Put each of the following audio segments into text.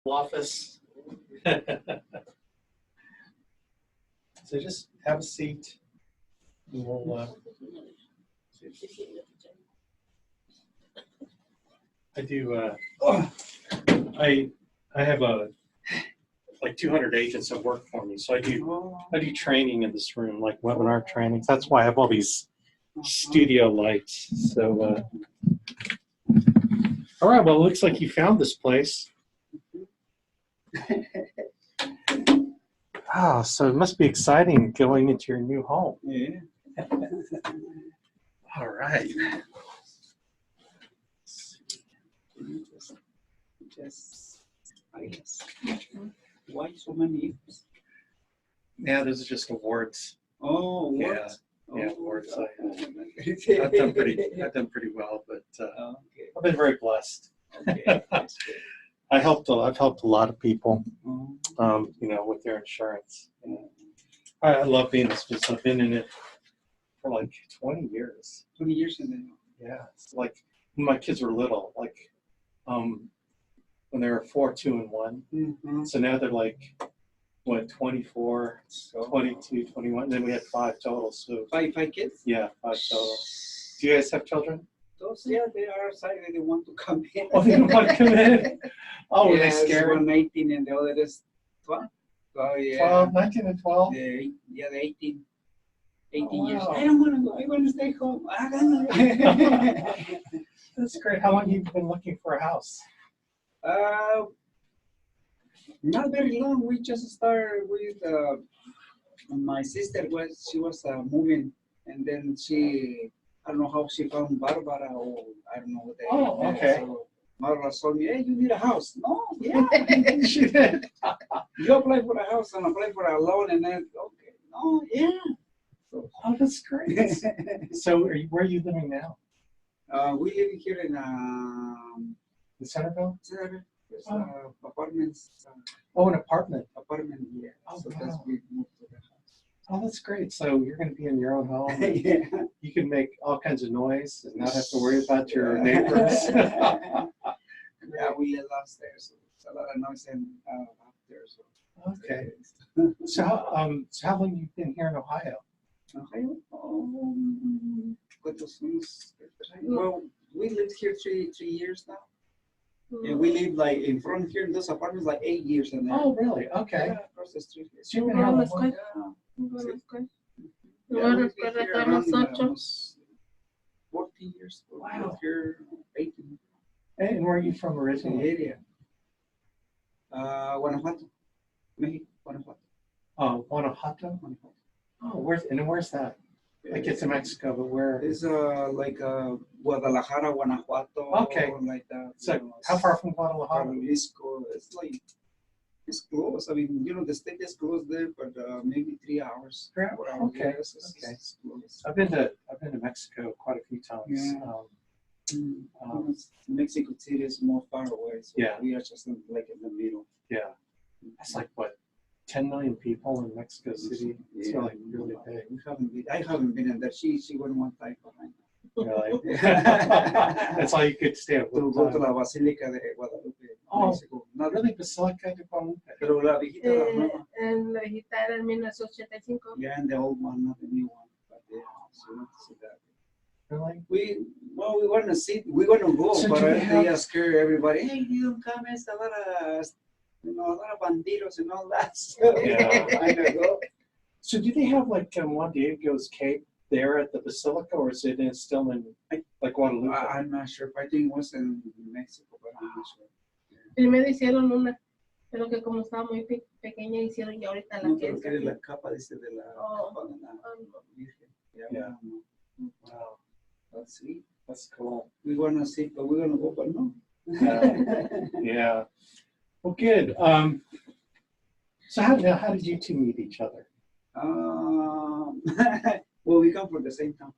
office. So just have a seat. And we'll, I do. I have like 200 agents that work for me, so I do training in this room, like webinar trainings. That's why I have all these studio lights. So, all right. Well, it looks like you found this place. So it must be exciting going into your new home. Yeah. All right. I guess. Why so many years? Yeah, those are just awards. Oh, what? Yeah, awards. I've done pretty well, but Okay. I've been very blessed. Okay. That's good. I've helped a lot of people, with their insurance. I love being in this business. I've been in it for like 20 years. 20 years and then. Yeah, it's like when my kids were little, like when they were 4, 2, and 1. Mm-hmm. So now they're like, what, 24, 22, 21. Then we had 5 total. So Five kids? yeah, 5 total. Do you guys have children? Those, yeah, they are excited. They want to come in. Oh, they don't want to come in? Oh, were they yes, scared? One 18 and the other is 12. Oh, yeah. 12, 19 and 12? The 18. 18 Oh, years. wow. I don't want to go. I want to stay home. That's great. How long have you been looking for a house? Not very long. We just started with my sister she was moving, and then I don't know how she found Barbara, or I don't know what they. Oh, okay. So Barbara told me, "Hey, you need a house." No, yeah. She did. You apply for a house and apply for a loan, and then okay, no, yeah. So, Oh, that's great. So where are you living now? we live here in In Centerville? apartments. Oh, an apartment. Yeah. Oh, So wow. that's we moved to the house. Oh, that's great. So you're going to be in your own home. Yeah. You can make all kinds of noise and not have to worry about your neighbors. Yeah, we live upstairs, so it's a lot of noise up there. So. Okay. So how long have you been here in Ohio? Ohio? Well, we lived here three years now. And we live like in front here in those apartments like 8 years and then. Oh, really? Okay. Yeah, across the street. So you've been here a long time. Yeah, we've been here around almost 14 years. We Wow. lived here 18 And where are you from in the originally? area. Guanajuato. Mexico, Guanajuato. Oh, Guanajuato? Oh, where's that? Like it's in Mexico, but where? It's like Guadalajara, Guanajuato. Okay. Like that. So how far from Guadalajara? Jalisco. It's close. I mean, the state is close there, but maybe 3 hours. 3 hours? 4 hours. Okay. Yes, Okay. it's close. I've been to Mexico quite a few times. Yeah. Mexico City is more far away, so Yeah. we are just like in the middle. Yeah. That's like what, 10 million people in Mexico City? It's Yeah. really big. I haven't been in there. She went one time behind. Really? That's all you could stay at To one go to time. la Basílica de Guadalupe, Oh, Mexico. Not Really? Basilica de Guadalupe? Pero la viejita, la nueva. En la guitarra en 1985. Yeah, and the old one, not the new one. But yeah, so we want to see that. Really? We want to see. We're going to go, So but do they they have- scare everybody. Hey, you don't come. It's a lot of bandidos and all that. So Yeah. I don't go. So do they have like Juan Diego's Cape there at the Basilica, or is it still in like Guadalupe? I'm not sure. I think it was in Mexico, but I'm not sure. Primero hicieron una, pero que como estaba muy pequeña hicieron y ahorita la No, que pero es. que la capa dice de la Oh. capa de la Virgen. Yeah. No. Wow, Let's see. that's cool. We want to see, but we're going to go, but no. Yeah. Well, good. So how did you two meet each other? Well, we come from the same town.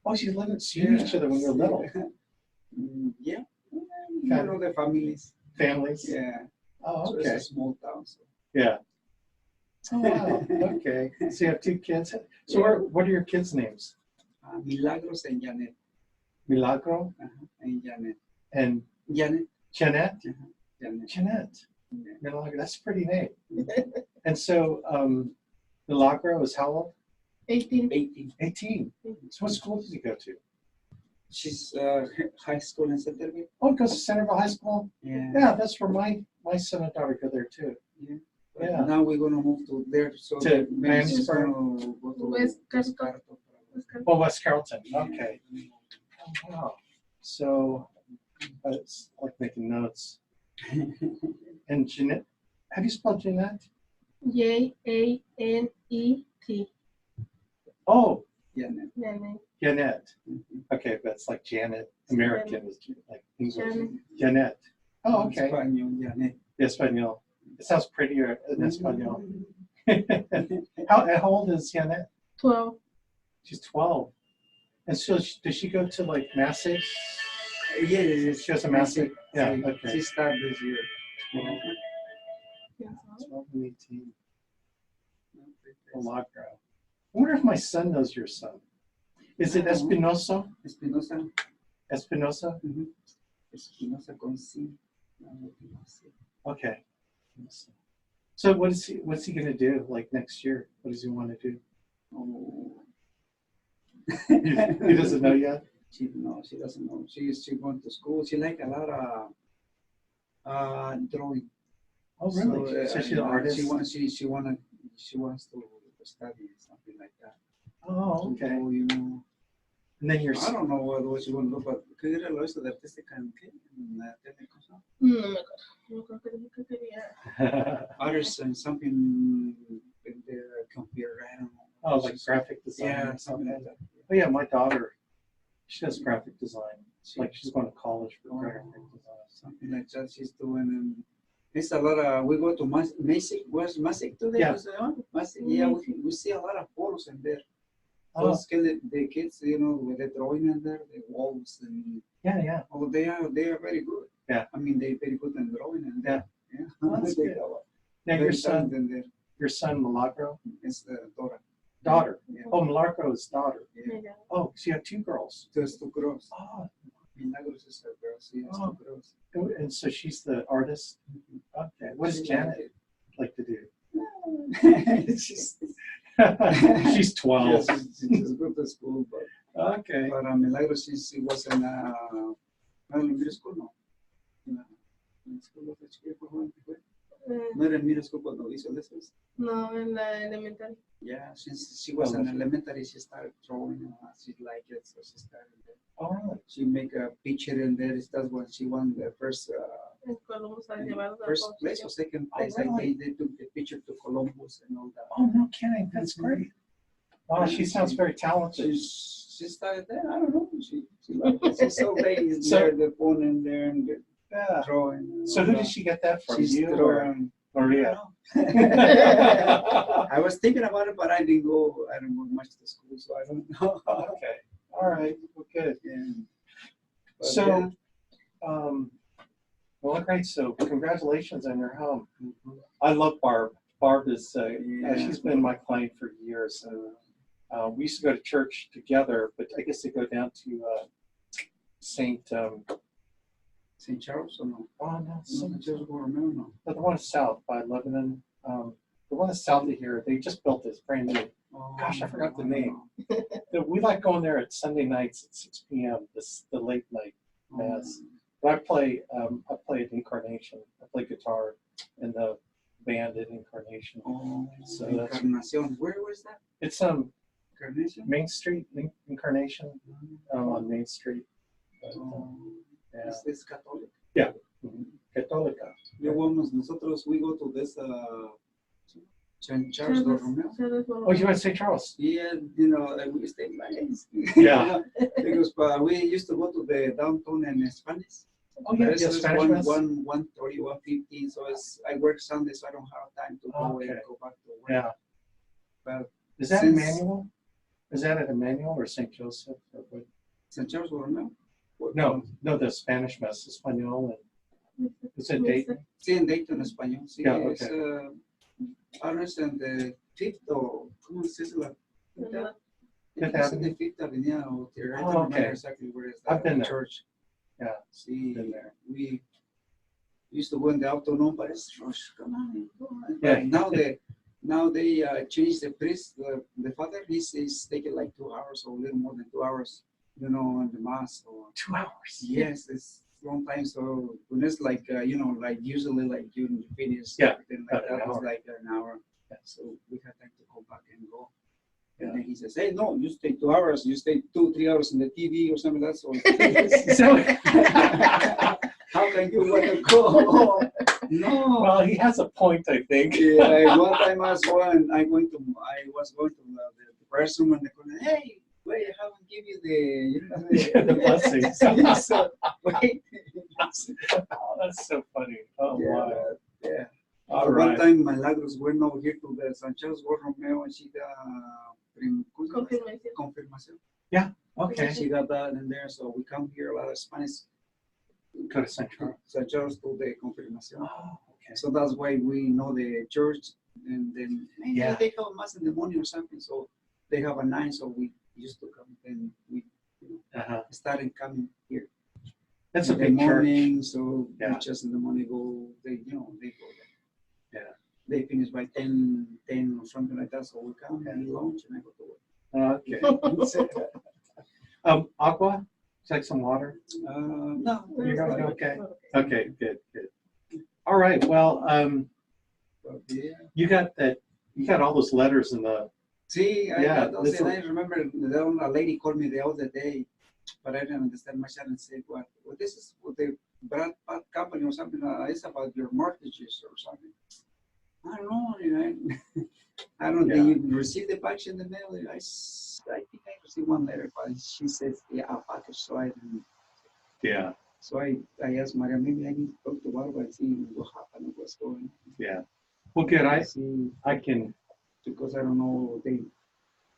Oh, so you knew each other when you were little. Yeah. Okay. The families. Families? Yeah. Oh, So okay. it's a small town. So. Yeah. Oh, wow. Okay. So you have 2 kids. So what are your kids' names? Milagros and Janet. Milagro And Janet. and Janet. Jeanette? Janet. Jeanette. Milagro, that's a pretty name. And so Milagro is how old? 18. 18. 18. So what school does he go to? She's high school in Centerville. Oh, he goes to Centerville High School? Yeah. Yeah, that's where my son and daughter go there too. Yeah. Yeah. Now we're gonna move to there, so To that maybe she's Mansburg? gonna go to West West Carrollton. Carrollton. Oh, West Carrollton. Okay. Oh, wow. So it's like making notes. And Jeanette, have you spelled Jeanette? Janet. Oh, Yeah. Janet. Jeanette. Mhm. Okay, that's like Janet. American is like English. Janet. Jeanette. Oh, okay. Espanol, Janet. Espanol. It sounds prettier in Espanol. How old is Jeanette? 12. She's 12. And so does she go to like Massey? Yes, She has a Massey? Yeah, She okay. started this year. 12 and 18. Milagro. I wonder if my son knows your son. Is it Espinosa? Espinosa. Espinosa? Espinosa con C. Okay. So what's he gonna do like next year? What does he want to do? Oh. He doesn't know yet? She doesn't know. She went to school. She like a lot of drawing. Oh, really? So she's an artist? She wants to study something like that. Oh, okay. So, you know, And then your I don't know what she want to do, but ¿qué era lo eso de artística en qué? En la técnica, ¿no? No me acuerdo. No creo que dije que quería. Artists and something in the computer. I don't know. Oh, like graphic design Yeah, or something something. like that. Oh yeah, my daughter, she does graphic design. Like she's going to college for graphic design. Something like that she's doing. And it's a lot of, we go to Masick. Where's Masick today? Yeah. Masick, yeah, we see a lot of photos in there. Oh, Those kids, the kids, you know, with the drawing in there, the walls and yeah. oh, they are very good. Yeah. I mean, they're very good in drawing and there. Yeah. Oh, that's They good. go, Now very talented in there. your son Milagro, It's Dora. daughter. Yeah. Oh, Milagro's daughter. Yeah. Oh, so you have two girls. There's two girls. Oh, Milagros is a girl. She has Oh. two girls. and so she's the artist. Okay. What does Janet like to do? She's, She's 12. yeah, she's good to school, but Okay. Milagros, she was in middle school, no. En school of education, no era en middle school cuando hizo lessons. No, en la elemental. Yeah, since she was in elementary, she started drawing. She liked it, so she started there. Oh, really? She make a picture in there. That's when she won the first En Columbus a llevar la first place or second place. Oh, really? They took the picture to Columbus and all that. Oh, no kidding. That's great. Wow, she sounds very talented. She started there. I don't know. She liked it. She's so lazy. So- There, the phone in there and the Yeah. drawing. and So all who that. did she get that from? She's You or drawing. Maria? I was thinking about it, but I didn't go. I don't go much to school, so I don't know. Okay. All right. Well, good. Yeah. But So, yeah. well, great. So, congratulations on your home. I love Barb. Barb is, she's been my client for years. We used to go to church together, but I guess they go down to St. St. Charles or no? Oh, no, No, St. St. Borromeo, no. The one south by Lebanon. The one south of here, they just built this brand new. Oh, Gosh, I forgot the name. no. We like going there at Sunday nights at 6 p.m. The late night mass. But I play at Incarnation. I play guitar in the band at Incarnation. Oh, So that's- Encarnacion. Where was that? It's Encarnacion? Main Street, Incarnation, on Main Street. But, Oh, yeah. it's Catholic. Católica. Nosotros, we go to this St. Charles Borromeo. Oh, you went to St. Charles? Yeah, you know, we stay nice. Yeah. Because we used to go to the downtown in Spanish. Oh, yeah, This yeah, is Spanish Mass? 1:30, 1:15. So I work Sunday, so I don't have time to go and Okay. go back to work. Yeah. But Is that Since- Emmanuel? Is that at Emmanuel or St. Joseph? Or what? St. Charles Borromeo? No, the Spanish Mass, Espanol. And, is it Dayton? Sí, en Dayton, español. Sí, Yeah, es Ernest and the Fifth, o ¿cómo se dice la quinta? Fifth Es Avenue? the Fifth Avenida out there. I Oh, don't okay. remember exactly where is I've that been there. church. Yeah, Sí, been there. we used to go in the afternoon, but it's rush. Come on, go on. Yeah. But now they changed the priest. The father, he's taking like 2 hours or a little more than 2 hours, on the mass. Or 2 hours. yes, it's long time. So when it's like like usually like you finish Yeah, everything like about an that was hour. like an hour. Yeah. So we had time to go back and go. Yeah. And then he says, "Hey, no, you stay 2 hours. You stay 2-3 hours in the TV or something like that." So how can you want to go? No. Well, he has a point, I think. Yeah, one time I was going to the restroom and they go, "Hey, wait, I haven't give you The blessings. So, wait. Oh, that's so funny. Oh, Yeah, wow. yeah. All One right. time Milagros went over here to the San Charles Borromeo and she got Confirmation. confirmation. Okay. She got that in there, so we come here a lot of Spanish. Go to Central. San Charles to the confirmation. Oh, okay. So that's why we know the church, and then maybe Yeah. they have mass in the morning or something. So they have a 9, so we used to come. And we started coming here That's a in the big church. morning. So Yeah. we just in the morning go. They go there. Yeah. They finish by 10 or something like that. So we come and lunch, and I go to work. Okay. Aqua? Would you like some water? No, You're gonna go okay? Okay. Okay, good. All right, well, but yeah. you got all those letters in the, See, I Yeah, got those, this and will- I remember a lady called me the other day, but I didn't understand much. I didn't say what. Well, this is what the Brad Pat company or something. It's about your mortgages or something. I don't know. I don't know. Yeah. Did you receive the package in the mail? I think I received one letter, but she says, yeah, a package. So I didn't. yeah, So I asked Maria, maybe I need to talk to Barbara and see what happened, what's going on. yeah. Well, good, See, I can, because I don't know, they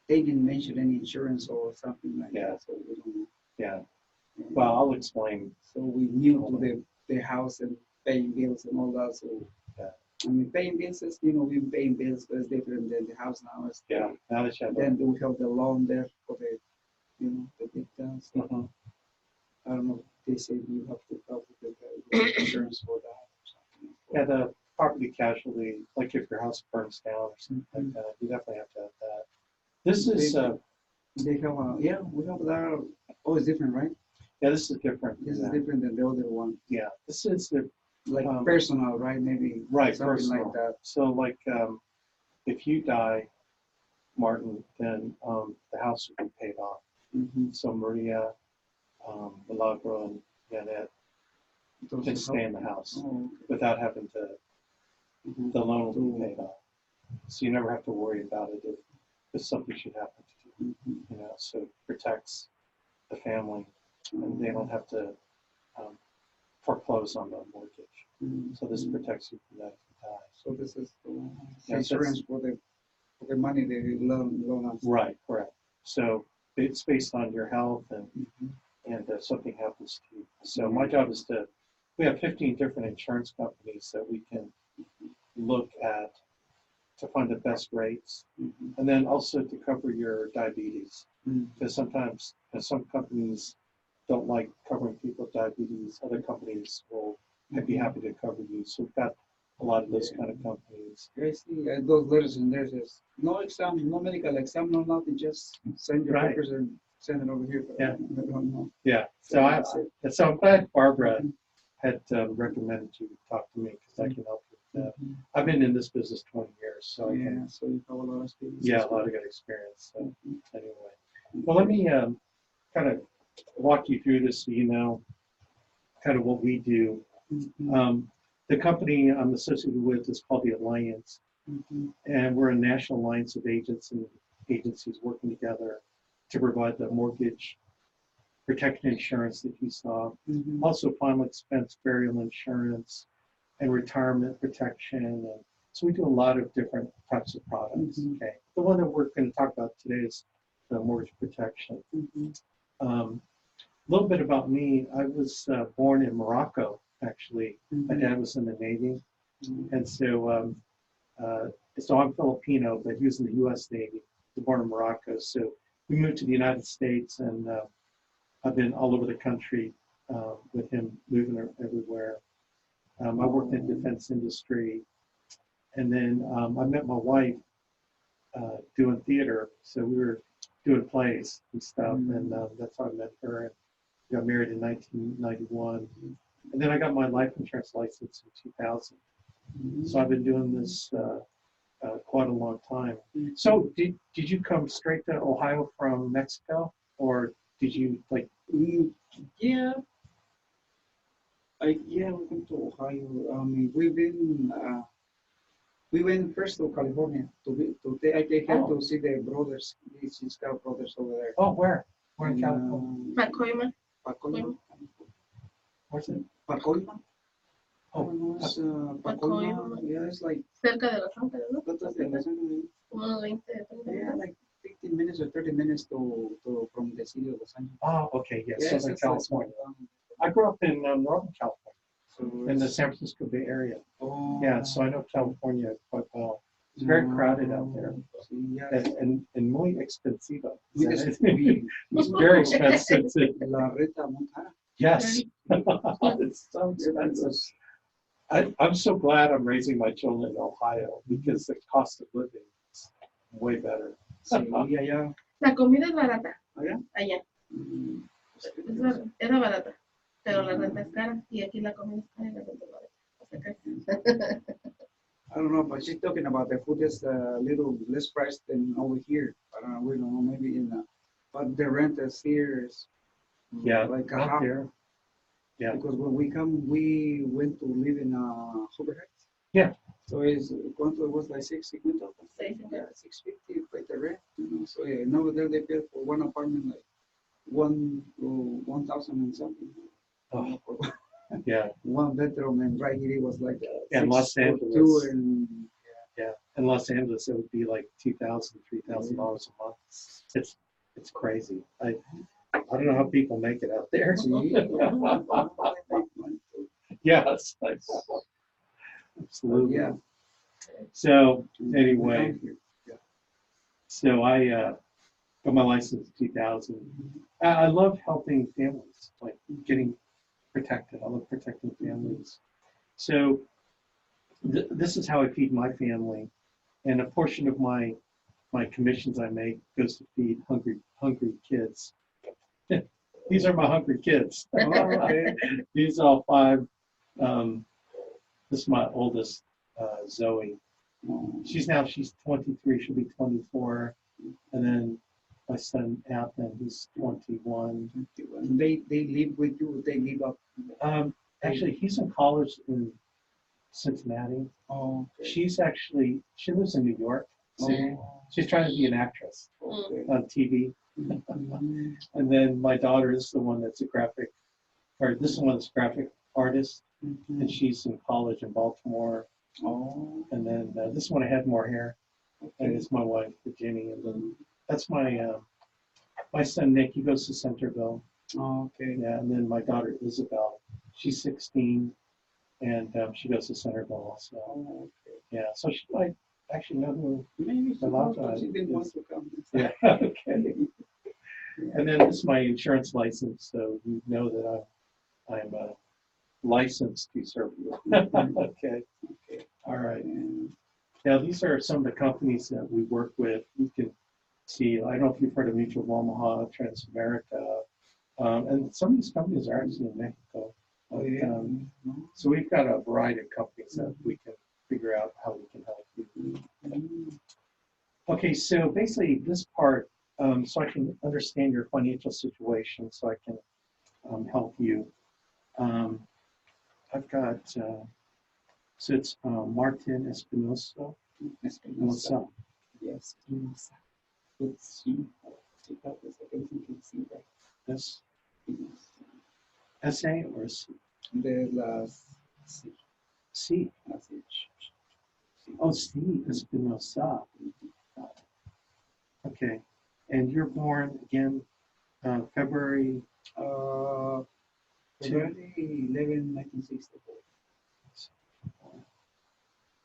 didn't mention any insurance or something like Yeah. that, so we don't know. yeah, well, I'll explain. So we new to the house and paying bills and all that. So Yeah. I mean, paying bills is we've been paying bills, but it's different than the house now. It's Yeah, now that you have Then we have the loan there for the the big downs. Mhm. I don't know. They say you have to help with the insurance for that or something. Yeah, the property casualty, like if your house burns down or something like that, you definitely have to have that. This is, They have we have that. Oh, it's different, right? yeah, this is different. This is Yeah. different than the other one. Yeah, this is the, Like personal, right? Maybe right, something personal. like that. So like, if you die, Martin, then the house will be paid off. Mm-hmm. So Maria, Milagro, and Janet can stay in the house Oh, without having to, okay. the loan will be paid off. So you never have to worry about it if something should happen to you, Mhm. so it protects the family and they don't have to foreclose on the mortgage. Mhm. So this protects you from that if you die. So this is Yeah, insurance for the money they loan us. Right, correct. So it's based on your health and Mhm. something happens to you. So my job is we have 15 different insurance companies that we can look at to find the best rates, Mhm. and then also to cover your diabetes. Mhm. Because sometimes some companies don't like covering people with diabetes. Other companies will be happy to cover you. So we've got a lot of those kind of companies. I see those letters in there says no exam, no medical exam, no nothing. Just send your Right. papers and send it over here. But Yeah. I don't know. Yeah. So that's it. so I'm glad Barbara had recommended you talk to me because I can help you with that. Mhm. I've been in this business 20 years, so I Yeah, can, so you have a lot of experience. yeah, a lot of good experience. So Mhm. anyway, well, let me kind of walk you through this so you know kind of what we do. Mhm. The company I'm associated with is called the Alliance, Mhm. and we're a national alliance of agents and agencies working together to provide the mortgage protection insurance that you saw, Mhm. also final expense burial insurance and retirement protection. And so we do a lot of different types of products. Mhm. Okay, the one that we're going to talk about today is the mortgage protection. Mhm. A little bit about me. I was born in Morocco, actually. My dad was in the Navy. And so I'm Filipino, but he was in the U.S. Navy. He was born in Morocco. So we moved to the United States, and I've been all over the country with him, moving everywhere. I worked in defense industry, and then I met my wife doing theater. So we were doing plays and stuff, and that's how I met her. And got married in 1991, and then I got my life insurance license in 2000. So I've been doing this quite a long time. So did you come straight to Ohio from Mexico, or did you like? Yeah, we went to Ohio. We went first to California I take her to see the brothers, the Scout brothers over there. Oh, where? Where in California? Pacoima. Pacoima. Where's it? Pacoima. Oh, Pacoima. Yeah, it's like Cerca de Los Ángeles, ¿no? yeah, Unos 20, 30 like 15 minutes or 30 minutes to from the city of Los Angeles. oh, okay, yes, Yeah, Southern it's like California. I grew up in Northern California, so in the San Francisco Bay Area. oh, Yeah, so I know California quite well. It's very crowded out there, Yeah. and muy expensivo. We- It's very expensive. La renta muy cara. Yes, it's so expensive. I'm so glad I'm raising my children in Ohio because the cost of living is way better. Sí, allá. La comida es barata. Allá. Allá. Mm, Era barata. Pero la renta es cara. Y aquí la comida es cara y la renta es barata. O sea que- I don't know, but she's talking about the food is a little less priced than over here. I don't know, we don't know, maybe but the rent is here is Yeah, like a out half. there. Yeah. Because when we went to live in Hoover Heights. Yeah. So ¿cuánto was like 650? Yeah, 650 like the rent. You know, so yeah, and over there they pay for one apartment like 1,000 and something. Oh, yeah. One bedroom, and right here it was like And Los 6 or Angeles. 2 and Yeah, in Los Angeles, it would be like $2,000, $3,000 a month. It's crazy. I don't know how people make it out there. Yes, absolutely. Yeah. So anyway, so I got my license in 2000. I love helping families, like getting protected. I love protecting families. So this is how I feed my family, and a portion of my commissions I make goes to feed hungry kids. These are my hungry kids. These are all 5. This is my oldest, Zoe. She's 23. She'll be 24, and then my son Athan, he's 21. They live with you. They live up. Actually, he's in college in Cincinnati. Oh, okay. She lives in New York. So she's trying to be an actress on TV. And then my daughter is the one that's this is the one that's a graphic artist, and she's in college in Baltimore. Oh, And then this one I had more hair, and it's my wife, Virginia. And then that's my son Nick. He goes to Centerville. oh, okay. Yeah, and then my daughter Isabel. She's 16, and she goes to Centerville also. Oh, okay. Yeah, so she might actually know who. Maybe A lot of she didn't want to come. Yeah. Okay. And then this is my insurance license, so you know that I'm licensed to serve you. Okay. All right. Now these are some of the companies that we work with. You can see. I don't know if you've heard of Mutual of Omaha, Transamerica, and some of these companies are actually in Mexico. So we've got a variety of companies that we can figure out how we can help you. Okay, so basically this part, so I can understand your financial situation, so I can help you. I've got, so it's Martin Espinosa. Espinosa. Yes, Espinosa. It's she. Everything can see that. Yes. S-A or C? The last C. C. Oh, C. Espinosa. Okay. And you're born again February? February 11, 1964.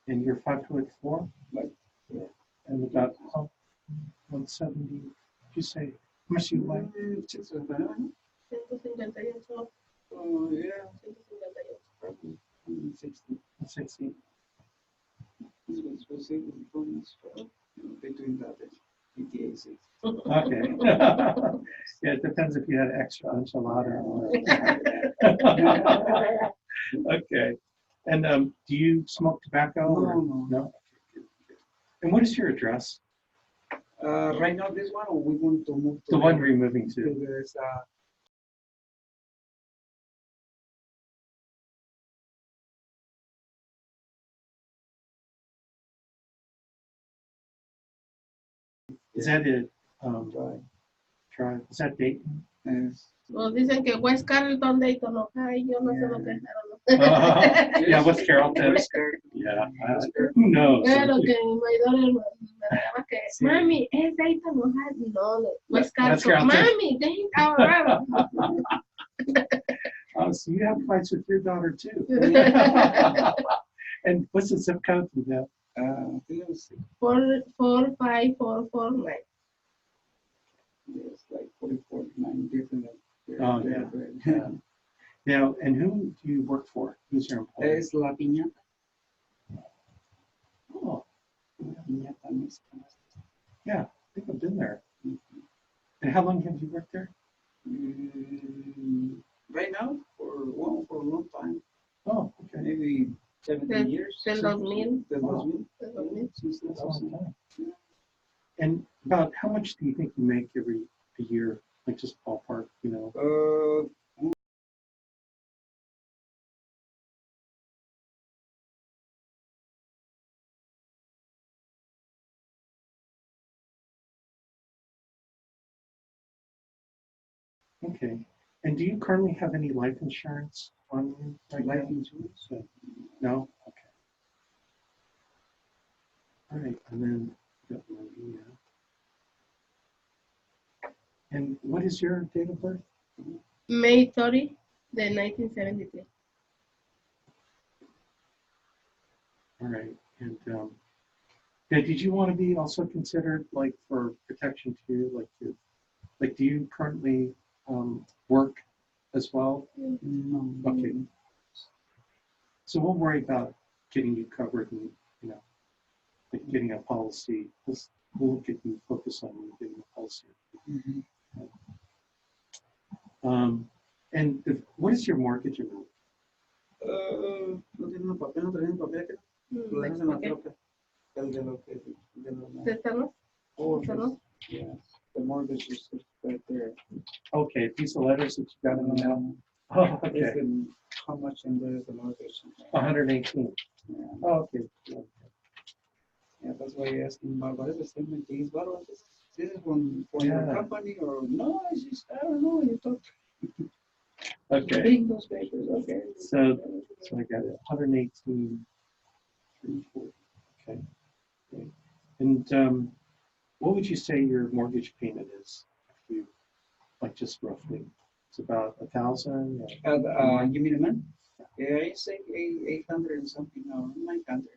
And you're 5'4"? Like, yeah. And about 170. Did you say how much do you weigh? 158. Oh, yeah. 158. 60. This was supposed to be between that PTA 6. Okay. Yeah, it depends if you had extra enchilada. Okay. And do you smoke tobacco? Or? No. No. And what is your address? Right now, this one, or we want to move to The one we're moving to. this, Is that it? right. Drive. Is that Dayton? Yes. Nos dicen que West Carrollton, Dayton, Ohio, yo no sé lo que es. Yeah, West Carrollton. Yeah. Who knows? Pero que mi daughter me regalaba que, Sí. mami, es Dayton, Ohio. No, West West Carrollton. Carrollton. Mami, Dayton, Colorado. Oh, so you have fights with your daughter too. And what's the zip code for that? I think it was 45449. yes, like 44, 9 different. Oh, yeah. Now, and who do you work for? Who's your employer? Es La Piñata. Oh, La Piñata Mexicana. yeah, I think I've been there. And how long have you worked there? Right now, for a long time, Oh, okay. maybe 17 years. Del 2000. Del 2000. Del 2000. Since That's a long 2000. time. Yeah. And about how much do you think you make every year? Like just ballpark, you know? Okay. And do you currently have any life insurance on you right Life now? insurance. No? Okay. All right. And then got Maria. And what is your date of birth? May 30, the 1973. All right. And yeah, did you want to be also considered like for protection too? Like do you currently work as well? No. Okay. So we'll worry about getting you covered and, you know, like getting a policy. We'll get you focused on you getting a policy. Mhm. And what is your mortgage amount? No tiene papel, no tiene papel. Lo dejas en la troca. El de lo que. De lo ¿Tétanos? oh, ¿Tétanos? yeah. The mortgage is right there. Okay, a piece of letters that you got in the mail. Oh, Is okay. the, how much in there is the mortgage? 118. Yeah. Oh, okay. Yeah. Yeah, that's why I asked him about what is the statement fees. What was this? This is from Yeah. your company or no? It's just I don't know. You talk. Okay. Big those papers. Okay. So I got it. 118. 340. Okay. Great. And what would you say your mortgage payment is? If you, like just roughly, it's about 1,000. You mean a month? Yeah, I say 800 and something now. 900.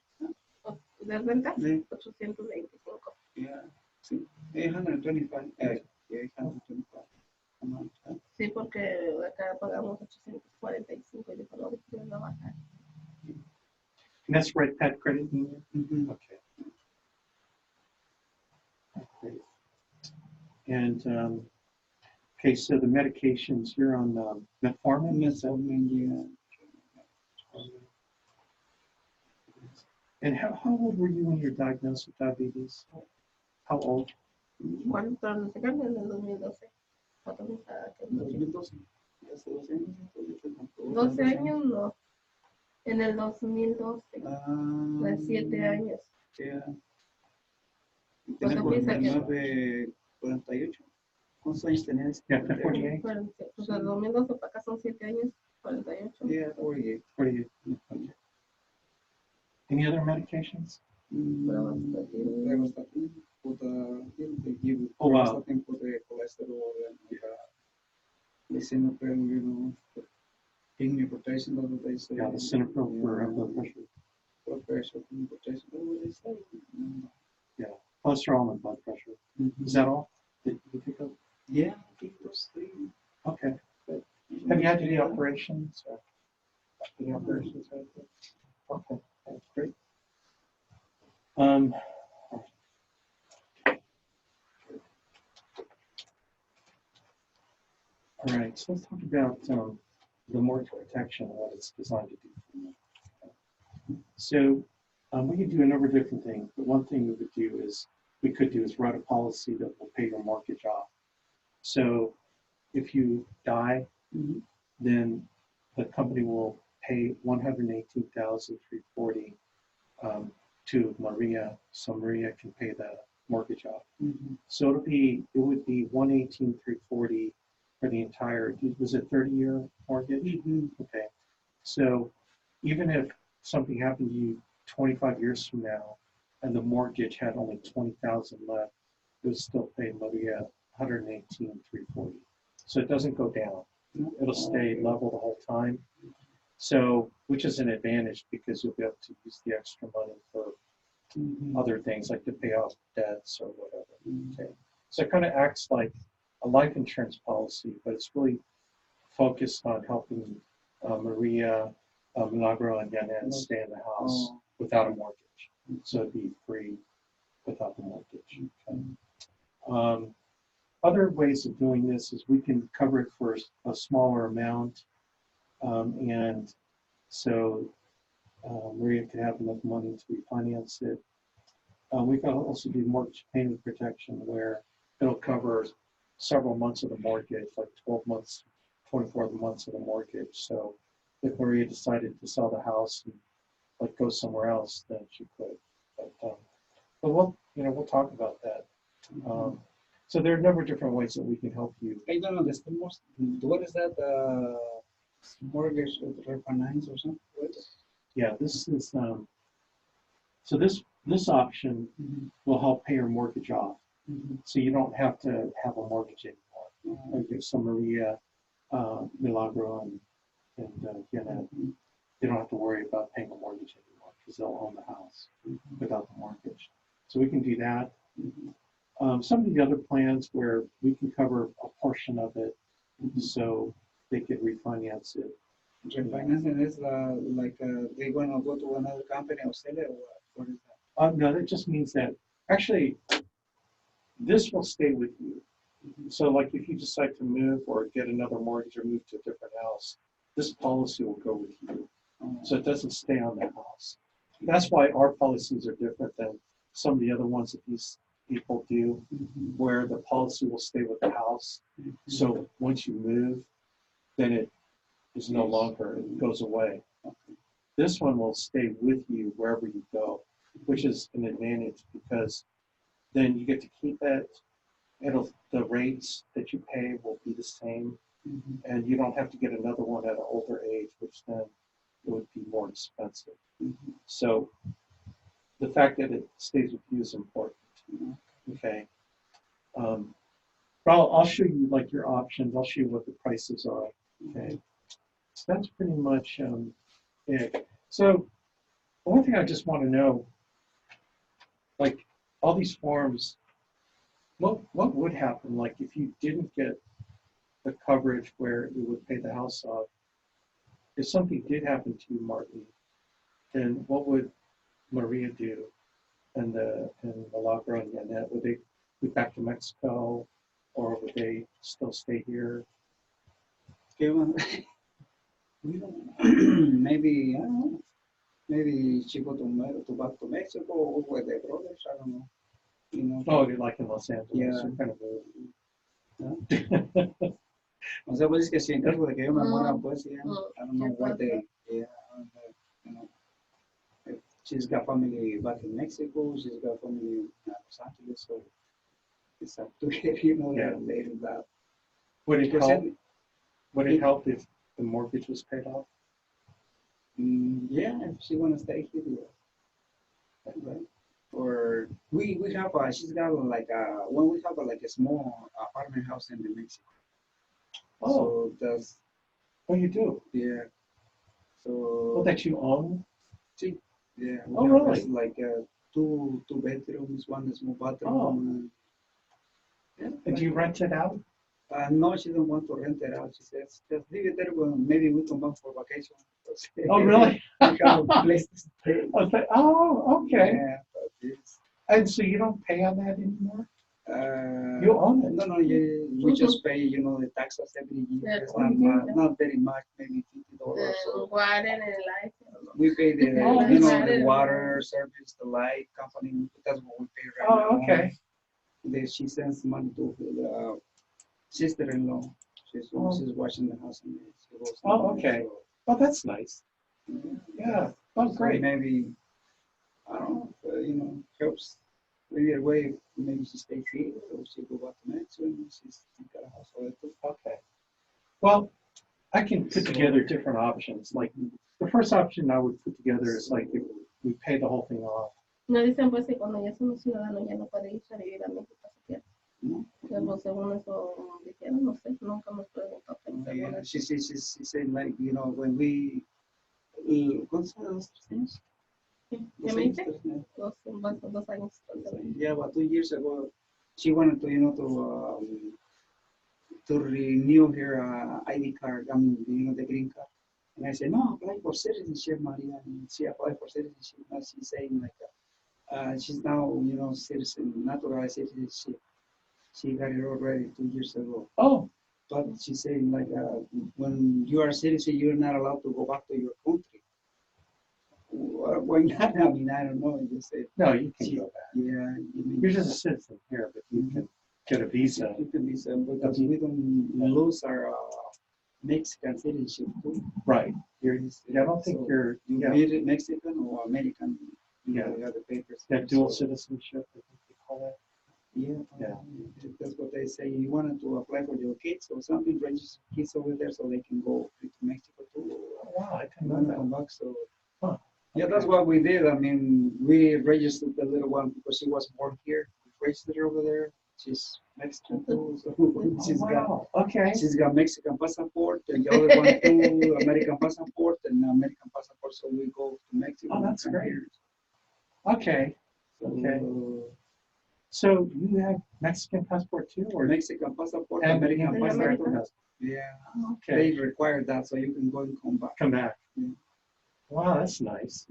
Huh? ¿De renta? Yeah. 825. Yeah. See, 825. Yeah, 825 a month. Huh? Sí, porque acá pagamos 845 y dijo, no, después no bajar. And that's right, Pat Credit Union? Mm-hmm. Okay. Great. And okay, so the medications, you're on metformin? Is that- Yeah. And how old were you when you were diagnosed with diabetes? How old? ¿Cuánto nos sacan en el 2012? ¿Cuánto nos sacan? 2012. Hace 12 años. 12 años no. En el 2012. De 7 años. Yeah. ¿Cuánto Tiene piensa que? 49, 48. ¿Cuántos años tenías? Yeah, 48. Pues el 2012 para acá son 7 años. 48. Yeah, 48. 48. Okay. Any other medications? Pravastatin for they give Oh, wow. pravastatin for the cholesterol and lisinopril, you know, for kidney protection, that's what they say. Yeah, the Synapryl for blood pressure. Blood pressure, kidney protection, that's what they say. Yeah, cholesterol and blood pressure. Mhm. Is that all that you pick up? Yeah, I think those three. Okay. Good. Have you had any operations? Any operations? Okay, that's great. Um, all right, so let's talk about the mortgage protection and what it's designed to do for you. So we could do a number of different things, but one thing we could do is write a policy that will pay your mortgage off. So if you die, then the company will pay $118,340 to Maria, so Maria can pay the mortgage off. So it would be $118,340 for the entire. Was it 30-year mortgage? Okay. So even if something happened to you 25 years from now, and the mortgage had only $20,000 left, it would still pay Maria $118,340. So it doesn't go down. It'll stay level the whole time. So, which is an advantage because you'll be able to use the extra money for other things like to pay off debts or whatever. Okay. So it kind of acts like a life insurance policy, but it's really focused on helping Maria, Milagro, and Janet stay in the house without a mortgage. So it'd be free without the mortgage. Okay. Other ways of doing this is we can cover it for a smaller amount, and so Maria could have enough money to refinance it. We can also do mortgage payment protection where it'll cover several months of the mortgage, like 12 months, 24 months of the mortgage. So if Maria decided to sell the house and like go somewhere else, then she could. But we'll talk about that. So there are a number of different ways that we can help you. I don't understand most. What is that? Mortgage refinance or something? Yeah, this is so this option will help pay your mortgage off. So you don't have to have a mortgage anymore. Like if some Maria, Milagro, and Janet, they don't have to worry about paying a mortgage anymore because they'll own the house without the mortgage. So we can do that. Some of the other plans where we can cover a portion of it, so they could refinance it. Refinancing is like they're gonna go to another company or sell it, or what is that? No, that just means that actually this will stay with you. So like if you decide to move or get another mortgage or move to a different house, this policy will go with you. So it doesn't stay on the house. That's why our policies are different than some of the other ones that these people do, where the policy will stay with the house. So once you move, then it is no longer, it goes away. This one will stay with you wherever you go, which is an advantage because then you get to keep it. The rates that you pay will be the same, and you don't have to get another one at an older age, which then it would be more expensive. So the fact that it stays with you is important. Okay. But I'll show you like your options. I'll show you what the prices are. Okay. So that's pretty much it. So the one thing I just want to know, like all these forms, what would happen like if you didn't get the coverage where it would pay the house off? If something did happen to you, Martin, then what would Maria do? And Milagro and Annette, would they be back to Mexico, or would they still stay here? Maybe I don't know. Maybe she go to back to Mexico or with their brothers. I don't know. You know. Oh, you're like in Los Angeles. Yeah. You're kind of O sea, pues es que si en caso de que yo me muera, pues yeah, I don't know what they, yeah, you know, if she's got family back in Mexico, she's got family in Los Angeles, so it's up to her, you know, Yeah. later that. Would it Because help? Would it help if the mortgage was paid off? Yeah, if she wanna stay here, yeah. Right? Or we have she's got like when we have like a small apartment house in Mexico. Oh, So that's oh, you do? yeah. So Well, that you own? yeah. Oh, We have really? just like two bedrooms, one small bathroom. Yeah. And do you rent it out? No, she don't want to rent it out. She says just leave it there. Well, maybe we come back for vacation. Oh, really? We have a place to stay. Oh, okay. Yeah, but it's, And so you don't pay on that anymore? uh, You own it. no, we just pay, the taxes every year. Yeah, It's not very much, maybe $50. So Water and light. we pay the, Oh, the water service, the light company. That's what we pay right now. Oh, okay. She sends money to the sister-in-law. She's watching the house and she goes. Oh, okay. Oh, that's nice. Yeah. Oh, So great. maybe, I don't know, helps. Either way, maybe she stays here or she go back to Mexico and she's got a house over there too. Okay. Well, I can put together different options. Like the first option I would put together is like if we pay the whole thing off. No dicen pues que cuando ya somos ciudadanos ya no puede irse a vivir a México siquiera. No? Pero según eso dijeron, no sé, nunca hemos preguntado. Pero según Yeah, eso. she said like, when we, ¿cuántos años tienes? ¿Qué me dice? 2 años. Yeah, about 2 years ago, she wanted to, to renew her ID card, I mean, the green card. And I said, no, apply for citizenship, Maria. And she applied for citizenship. Now she's saying like, she's now, citizen, naturalized citizenship. She got it already 2 years ago. Oh, But she's saying like, when you are a citizen, you're not allowed to go back to your country. Why not? I mean, I don't know. You say, no, you can go back. yeah, You're just a citizen here, but you can get a visa. you can be some, because we don't lose our Mexican citizenship too. Right. Here Yeah, I don't think so you're, you either Mexican or American. Yeah. You have the papers. you have dual So, citizenship, I think they call that. Yeah, Yeah. that's what they say. You wanted to apply for your kids or something, register kids over there so they can go to Mexico too. Oh, wow, I didn't You want to know come back, so. Huh. Yeah, that's what we did. I mean, we registered the little one because she was born here. We registered her over there. She's Mexican too, so that. Oh, okay. she's got Mexican passport, and the other one too, American passport and American passport. So we go to Mexico. Oh, that's and great. here. Okay. So, Okay. So you have Mexican passport too, or Mexican passport, and American and passport. American? Yeah, Okay. they require that, so you can go and come back. Come back. Yeah. Wow, that's nice.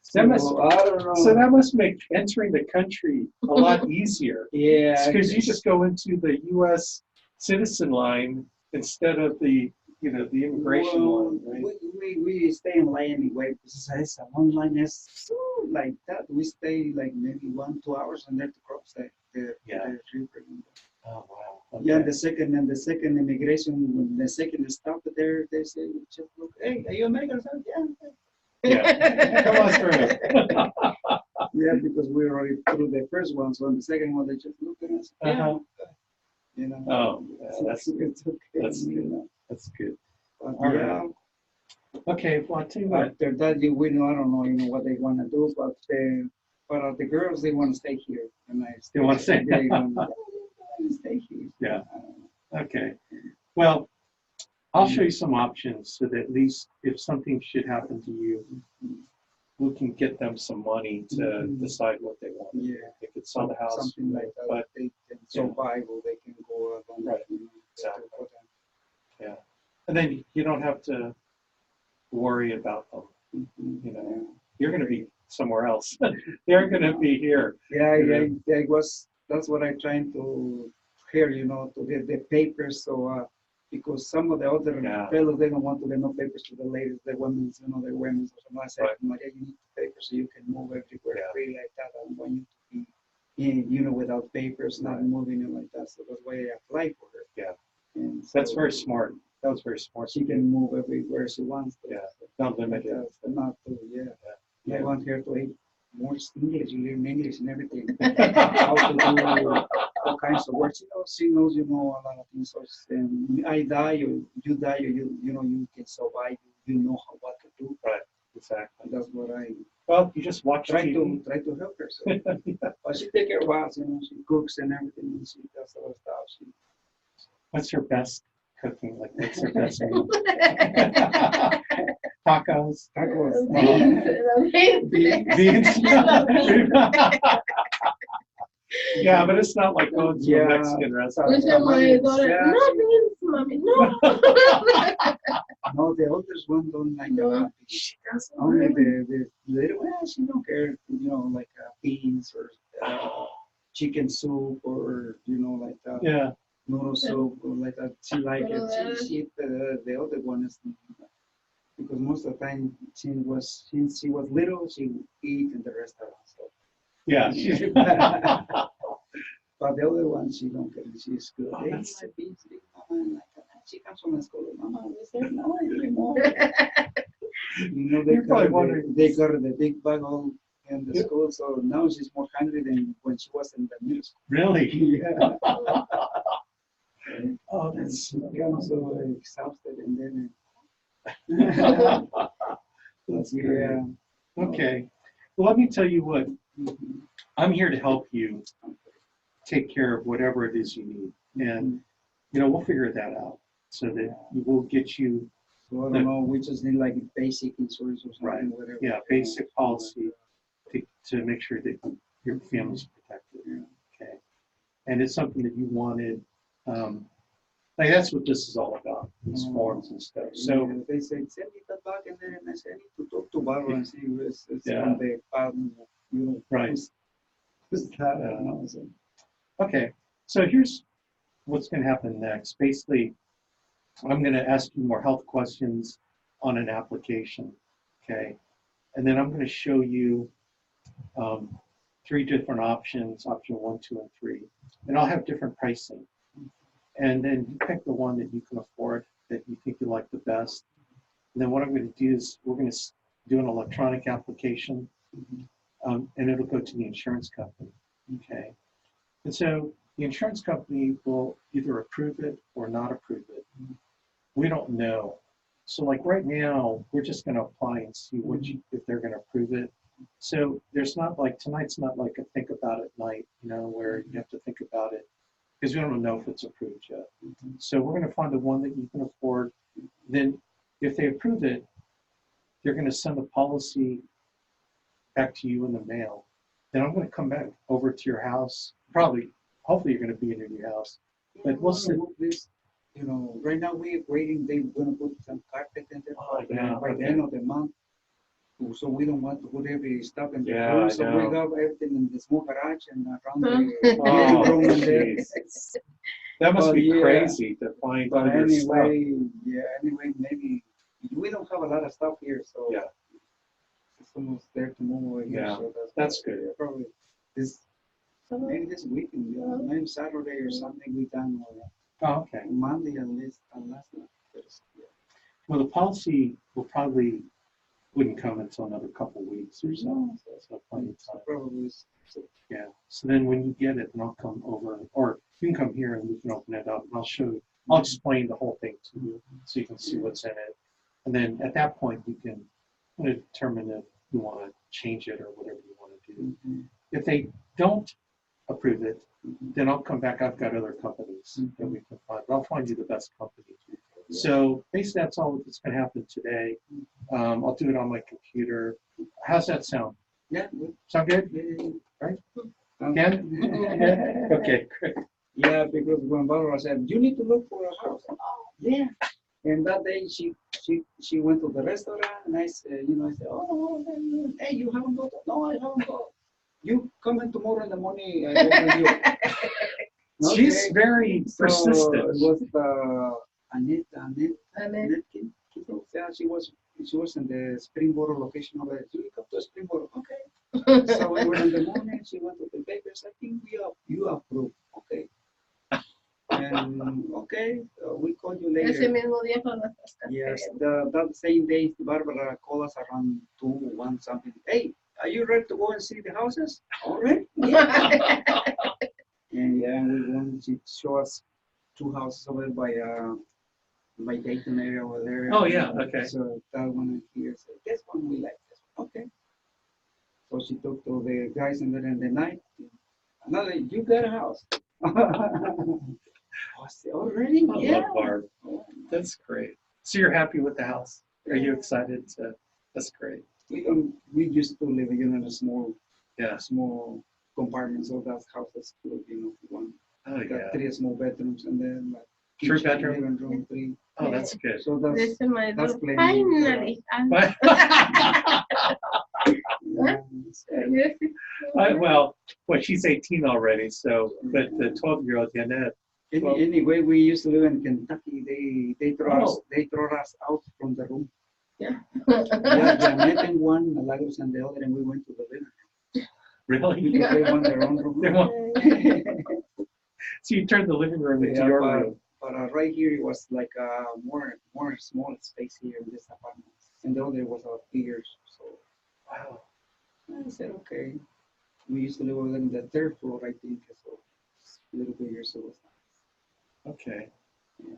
So, That must, I don't know. so that must make entering the country a lot easier. Yeah, Because you just go into the U.S. citizen line instead of the, the immigration line, right? we stay in line anyway because it's a long line. It's so like that. We stay like maybe 1-2 hours and then to cross the Yeah. river. Oh, wow. Yeah, Okay. the second immigration, when the second stop there, they say, just look, hey, are you American? Yeah. Yeah. Come on through. Yeah, because we already through the first one, so on the second one they just look at us. Uh-huh. Yeah. Oh, yeah, it's okay. that's good. That's good. But All yeah. right. Okay, well, I'll tell you what. After that, we know, I don't know, what they want to do, but the girls, they want to stay here. And They want to stay. They want to stay here. Yeah. I don't know. Okay. Well, I'll show you some options so that at least if something should happen to you, we can get them some money to decide what they want. Yeah. They could sell the house. Something like that. But They can survive or they can go out on Right. Exactly. yeah. And then you don't have to worry about them. You're going to be somewhere else. They're going to be here. Yeah, that's what I'm trying to hear, to get the papers. So, because some of the other fellows, they don't want to get no papers to the ladies, the women, the women. So I said, Right. Maria, you need papers so you can move everywhere Yeah. free like that. I don't want you to be, without papers, not moving and like that. So that's why I applied for her. Yeah. And That's so very smart. That was very smart. she can move everywhere she wants to. Yeah. Not limited. Not to, yeah. Yeah. I want her to eat more English, you learn English and everything. How to do all kinds of work. She knows, a lot of things. So I die or you die or you can survive. You know what to do. Right. Exactly. That's what I Well, you just watch try TV. to help her. So. But she take care of us, she cooks and everything, and she does all stuff. What's your best cooking? Like, what's your best meal? Tacos. Beans. Yeah, but it's not like going to a Mexican restaurant. Escucha, my daughter, Yeah. no beans, mommy, no. No, the oldest one don't like the No. hot beans. Only the little one, she don't care, like beans or chicken soup or, like Yeah. noodle soup or like that. She like Pero it. She eat the other one is because most of the time since she was little, she would eat in the restaurant. So. Yeah. But the other one, she don't care. She's good. Oh, Hey, that's- my beans, big mama. And like, she comes from the school. Mama, is there no anymore? They You're probably carry wondering- they carry the big bag all in the Yeah. school. So now she's more hungry than when she was in the middle school. Really? Yeah. Oh, And that's she comes so exhausted and then. that's Yeah. great. Okay. Well, let me tell you what. I'm here to help you take care of whatever it is you need, and we'll figure that out so that we'll get you So I don't know. We just need like basic insurance or something. Right. Whatever. Yeah, basic policy to make sure that your family's protected. Yeah. Okay. And it's something that you wanted. Like that's what this is all about, these forms and stuff. So Yeah, they say send me the back and then I said I need to talk to Barbara and see who's Yeah. on the Right. who's that? I don't know. So, okay, so here's what's going to happen next. Basically, I'm going to ask you more health questions on an application. Okay, and then I'm going to show you 3 different options, option 1, 2, and 3, and I'll have different pricing. And then you pick the one that you can afford, that you think you like the best. And then what I'm going to do is we're going to do an electronic application, and it'll go to the insurance company. Okay. And so the insurance company will either approve it or not approve it. We don't know. So like right now, we're just going to apply and see if they're going to approve it. So there's not like, tonight's not like a think about it night, where you have to think about it, because we don't know if it's approved yet. So we're going to find the one that you can afford. Then if they approve it, they're going to send the policy back to you in the mail. Then I'm going to come back over to your house. Hopefully you're going to be in your new house. But we'll see. this, right now we're waiting. They're gonna put some carpet in there by the end of the month. So we don't want to put every stuff in the Yeah, floor. I So we have everything in the small garage and around the Oh, living room and there. jeez. That must But be yeah. crazy to find But all your stuff. anyway, maybe we don't have a lot of stuff here, so Yeah. it's almost there to move over here. Yeah, So that's good. Probably maybe this weekend, maybe Saturday or something we done, or Oh, okay. Monday at least, unless Well, the policy wouldn't come until another couple weeks or so. So plenty of time. probably. Yeah. So then when you get it, then I'll come over, or you can come here and we can open it up, and I'll explain the whole thing to you so you can see what's in it. And then at that point, you can kind of determine if you want to change it or whatever you want to do. If they don't approve it, then I'll come back. I've got other companies that we can find. But I'll find you the best company. So basically, that's all that's going to happen today. I'll do it on my computer. How's that sound? Yeah. Good. Sound good? Yeah. Right? Um, Ken? Okay, great. Yeah, because when Barbara said, you need to look for a house. Oh, yeah. And that day she went to the restaurant and I said, oh, hey, you haven't got it? No, I haven't got it. You come in tomorrow in the morning, I go with you. She's Okay. very So persistent. it was Annette. Yeah, she was in the Springboro location over there. You come to Springboro, okay. So we went in the morning. She went to the papers. I think you approve, okay. And okay, we call you Ese later. mismo día con nuestras casas. Yes, that same day, Barbara called us around 2, 1 something. Hey, are you ready to go and see the houses? All right. Yeah. And yeah, we went. She showed us 2 houses over by Dayton area over there. Oh, yeah, okay. So that one here said, this one we like this one. Okay. So she talked to the guys in there in the night. Another, you got a house. I said, already? I Yeah. love Barb. That's great. So you're happy with the house? Are you excited to? That's great. We used to live, in a small compartment, so that house is good, one. Oh, yeah. Got 3 small bedrooms and then Three kitchen, bedroom? living room, 3. Oh, that's good. So This that's, is my that's daughter. plenty. Finally. But- yeah, well, she's 18 already, so, but the 12-year-old, Janet, anyway, we used to live in Kentucky. They throw us Oh. out from the room. Yeah. Yeah, Janet and one, Lagos and the other, and we went to the living room. really? Because they want their own room. They want- So you turned the living room into Yeah, your room. But right here it was like more small space here in this apartment, and the other was bigger. So Wow. I said, okay. We used to live on the 3rd floor, I think, so a little bigger, so it was nice. Okay. Yeah.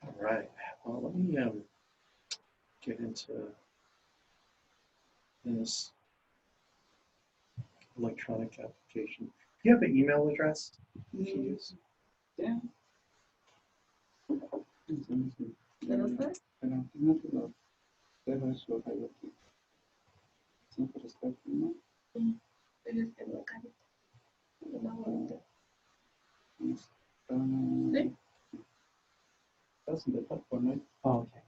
All right. Well, let me get into this electronic application. Do you have an email address you can use? Yeah. ¿Pero usted? Pero no te lo dejo eso aquí. Siempre está aquí, ¿no? Pero es que no cabe. No, bonito. Sí. Estás en the top one, right? Oh, okay.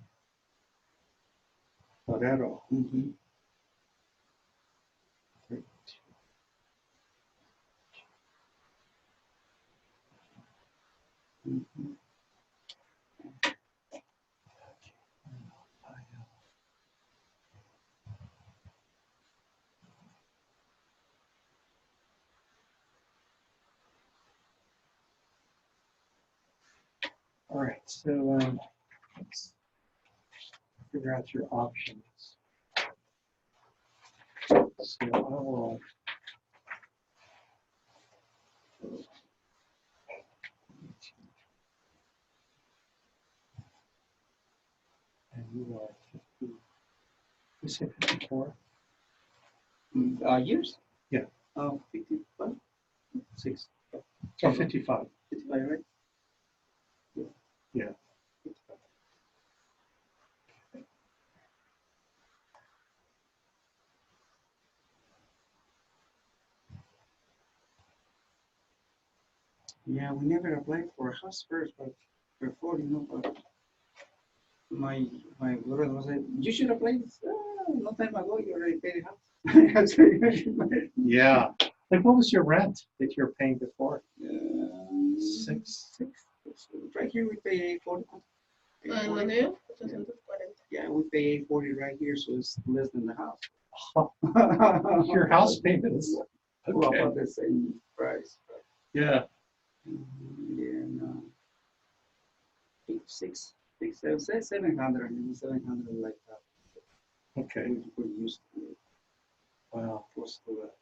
Torero. Mm-hmm. 32. Mm-hmm. All right, so let's figure out your options. So I will. And you are 50. You said 54? Years? Yeah. 55? 6. Oh, 55. 55, right? Yeah. Yeah, we never applied for a house first, but before, but my brother was like, you should apply. No time ago, you already paid the house. Yeah. Like, what was your rent that you were paying before? 6. Right here, we pay 840. ¿En lo mío? 840. Yeah, we pay 840 right here, so it's less than the house. Your house payment is Well, okay. about the same price. Yeah. Yeah, no. 700, maybe 700 like that. Okay. We used to it. Wow. Close to that.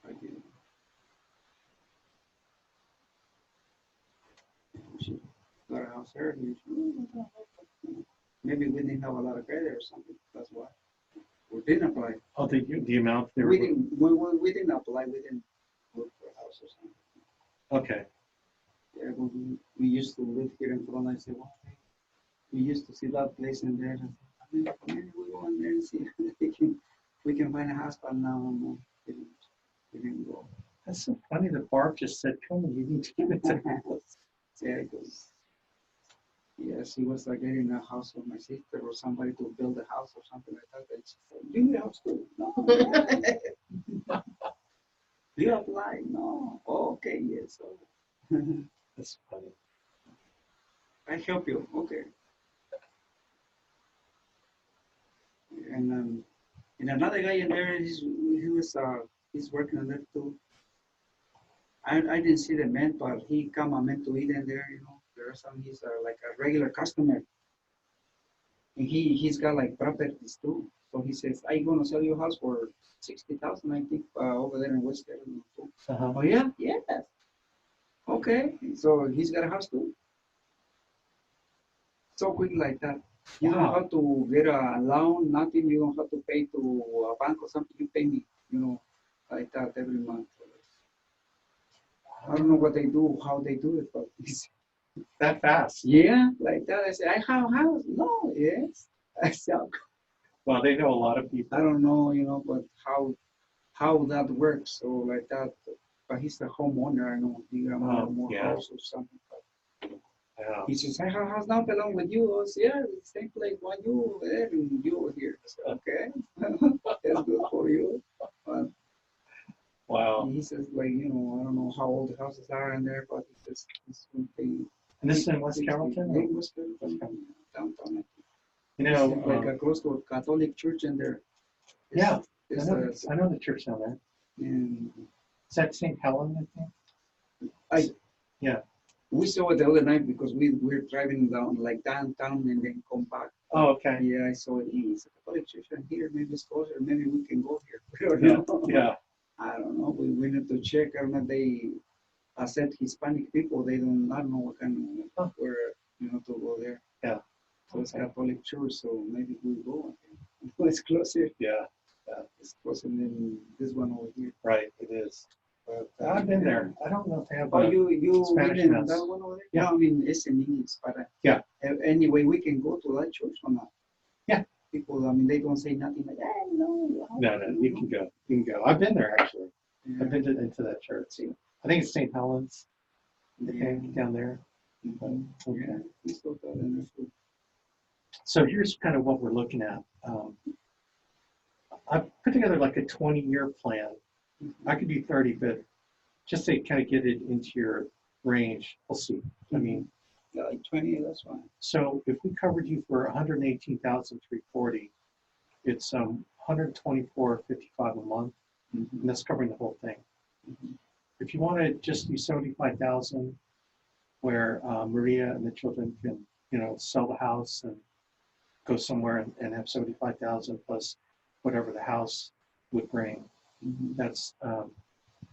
Again. We should got a house early. Maybe we didn't have a lot of credit or something. That's why. We didn't apply. Oh, the amount there. We didn't apply. We didn't look for a house or something. Okay. Yeah, we used to live here in Corona. I said, well, we used to see that place in there. Maybe we go in there and see if we can find a house, but now no, we didn't go. That's so funny that Barb just said, come on, you need to give it to us. Yeah, because she was like getting a house for my sister or somebody to build a house or something like that. And she said, you need a house too? No. You apply? No. Oh, okay, yes. So. That's funny. I help you. Okay. And another guy in there, he's working on that too. I didn't see the man, but he come a man to eat in there. There are some. He's like a regular customer. And he's got like properties too. So he says, "I'm gonna sell your house for 60,000, I think, over there in West Carolina too." Uh-huh. Oh yeah, yes. Okay, so he's got a house too. So quick like that. You don't have to get a loan, nothing. You don't have to pay to a bank or something. You pay me, like that every month. I don't know what they do, how they do it, but it's That fast. yeah, like that. I say, I have a house. No, yes. I said, Well, they know a lot of I people. don't know, but how that works. So like that, but he's a homeowner. I know he got more yeah. house or something. Yeah. He says, "Hey, house now belong with you." I said, "Yeah, it's same place. Why you there and you here?" I said, "Okay, that's good for you." But Wow. he says, like, you know, I don't know how old the houses are in there, but he says it's going to be. And this is in West Carrollton? Yeah, West Carrollton, downtown. You It's know, like close to a Catholic church in there. yeah, It's, I know the church down there. and Is that St. Helen, I think? I we saw it the other night because we're driving down like downtown and then come back. Oh, okay. Yeah, I saw it. It's a Catholic church and here. Maybe it's closer. Maybe we can go here. We don't Yeah, know. yeah. I don't know. We need to check. I don't know. They accept Hispanic people. They don't. I don't know what kind of where to go there. Yeah. So it's Catholic church. So maybe we go. It's closer. Yeah. It's closer than this one over here. Right, it is. But, I've been there. I don't know if they have Oh, you Spanish in mass. that one over there? Yeah. No, I mean it's in English, but Yeah. Anyway, we can go to that church or not? Yeah. People, I mean, they don't say nothing like, no. No, you can go. You can go. I've been there actually. Yeah. I've been into that church. I think it's St. Helens. I think down there. Mhm. Okay. Yeah, we still got in there too. So here's kind of what we're looking at. I've put together like a 20-year plan. I could do 30, but just to kind of get it into your range, we'll see. I mean, Yeah, like 20, that's fine. so if we covered you for 118,340, it's 124.55 a month, and that's covering the whole thing. If you want to just do 75,000, where Maria and the children can, sell the house and go somewhere and have 75,000 plus whatever the house would bring. That's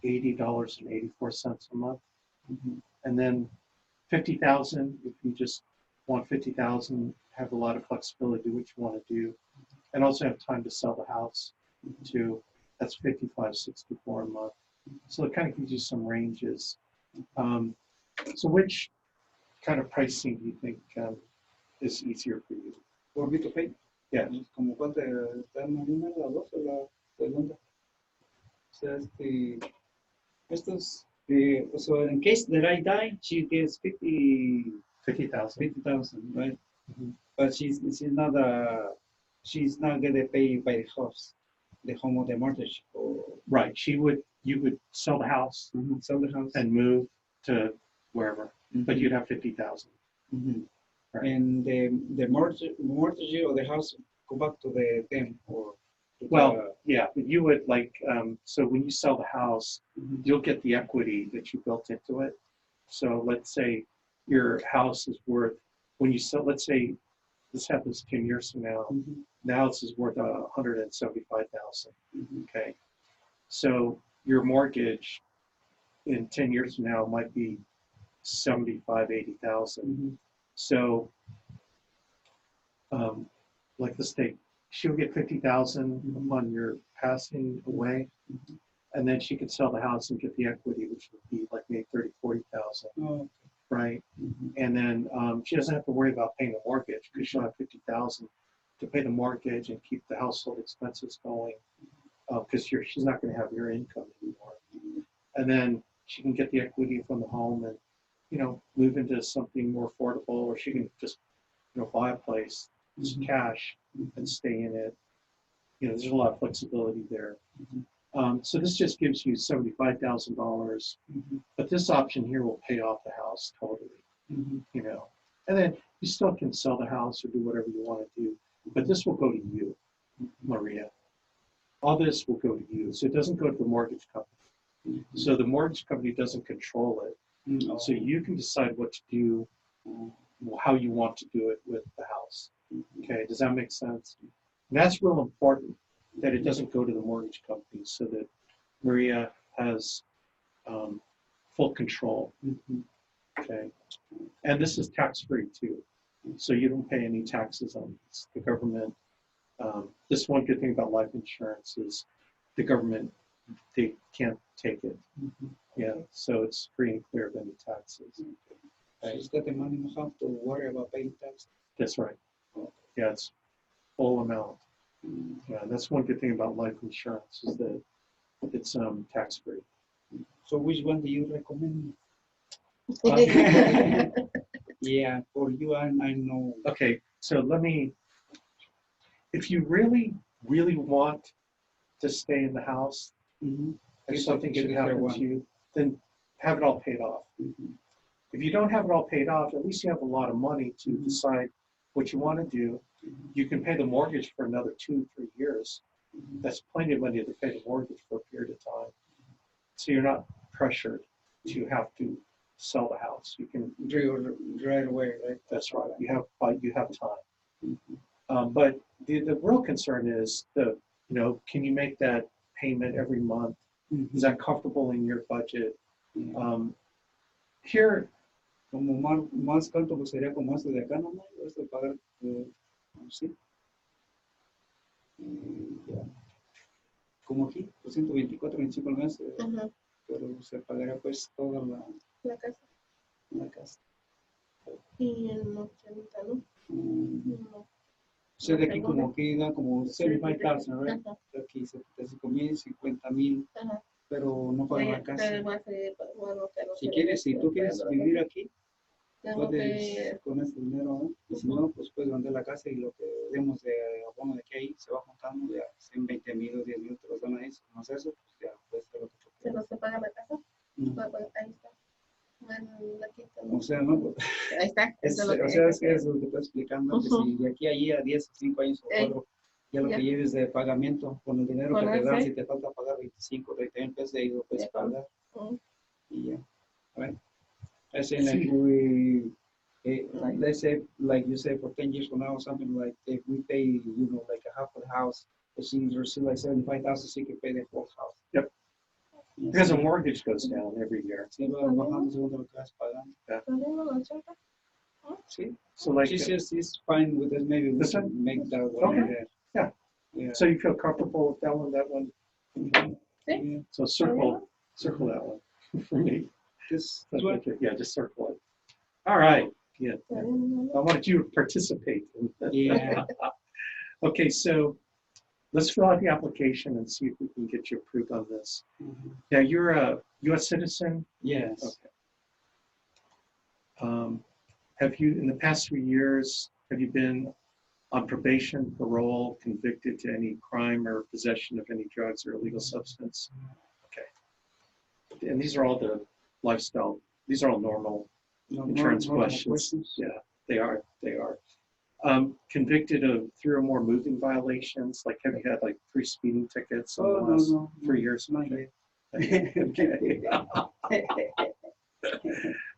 $80.84 a month. And then 50,000, if you just want 50,000, have a lot of flexibility, do what you want to do, and also have time to sell the house too. That's 55.64 a month. So it kind of gives you some ranges. So which kind of pricing do you think is easier for you? For me to pay. Yeah. Como cuánto está Marina, la dos o la segunda. O sea, estos, so in case that I die, she gets 50,000. 50,000, right? Mhm. But she's not gonna pay by the house, the home or the mortgage, or Right. You would sell the house sell the house. and move to wherever, but Mhm. you'd have 50,000. Mhm. Right. And the mortgage or the house go back to them or to Well, yeah, but you would so when you sell the house, Mhm. you'll get the equity that you built into it. So let's say your house is worth, when you sell, let's say this happens 10 years from now, the house is worth 175,000. Okay. So your mortgage in 10 years from now might be 75, 80,000. So like the state, she'll get 50,000 upon your passing away, and then she could sell the house and get the equity, which would be like maybe 30, 40,000, Oh, right? And then she doesn't have to worry about paying the mortgage because she'll have 50,000 to pay the mortgage and keep the household expenses going, because she's not going to have your income anymore. And then she can get the equity from the home and move into something more affordable, or she can just buy a place, just cash, and stay in it. There's a lot of flexibility there. So this just gives you $75,000, but this option here will pay off the house totally. And then you still can sell the house or do whatever you want to do, but this will go to you, Maria. All this will go to you, so it doesn't go to the mortgage company. So the mortgage company doesn't control it. So you can decide what to do, how you want to do it with the house. Okay, does that make sense? And that's real important, that it doesn't go to the mortgage company, so that Maria has full control. Okay, and this is tax-free too, so you don't pay any taxes on this. The government. This one good thing about life insurance is the government, they can't take it. Yeah, so it's free and clear of any taxes. She's got the money, no have to worry about paying tax. That's right. Yeah, it's full amount. Yeah, that's one good thing about life insurance is that it's tax-free. So which one do you recommend? Yeah, for you, I know. Okay, so if you really, really want to stay in the house, if something should happen to you, then have it all paid off. If you don't have it all paid off, at least you have a lot of money to decide what you want to do. You can pay the mortgage for another 2-3 years. That's plenty of money to pay the mortgage for a period of time. So you're not pressured to have to sell the house. You can Right away, right? That's right. You have time. But the real concern is can you make that payment every month? Is that comfortable in your budget? Here, Como más alto, pues sería como esto de acá, ¿no? Esto de pagar, sí. Ya. Como aquí, 224, 25 al mes, pero se pagará pues toda La casa. la casa. Y en 80, ¿no? No. O sea, de aquí como aquí da como 75,000, ¿verdad? Ajá. De aquí 75,000, 50,000, Ajá. pero no pagan la casa. Pero va a ser, bueno, pero Si quieres, si tú quieres vivir aquí, tengo puedes que... con ese dinero, ¿no? Y si no, pues puedes vender la casa y lo que demos de abono de aquí ahí se va juntando, ya 100, 20,000 o 10,000 te los dan ahí. Si no haces eso, pues ya puedes hacer lo que tú ¿Se quieras. no se paga la casa? Bueno, ahí está. Bueno, aquí O sea, no, pues, ahí está. o sea, es que es lo que estoy explicando, que si de aquí a allí a 10, 5 años o 4, ya lo que lleves de pagamiento, con el dinero que te dan, si te falta pagar 25, 30 mil pesos, ahí lo puedes pagar. Y ya. Right? I say like let's say like you say for 10 years from now or something, like if we pay, like a half of the house, it's either still like 75,000, so you can pay the whole house. Yep. Because the mortgage goes down every year. Sí, va bajando según lo que vas pagando. Sí. So like, she's fine with it. Maybe we can make that one. Okay. Yeah. So you feel comfortable with that one? That one. Yeah. So circle that one for me. Just just circle it. All right. Yeah. I wanted you to participate. Yeah. Okay, so let's fill out the application and see if we can get you approved on this. Now, you're a U.S. citizen? Yes. Okay. Have you, in the past 3 years, have you been on probation, parole, convicted to any crime or possession of any drugs or illegal substance? Okay. And these are all the lifestyle, these are all normal insurance questions. Yeah, they are. Convicted of 3 or more moving violations, like have you had like 3 speeding tickets in the last 3 years? Not yet. Okay.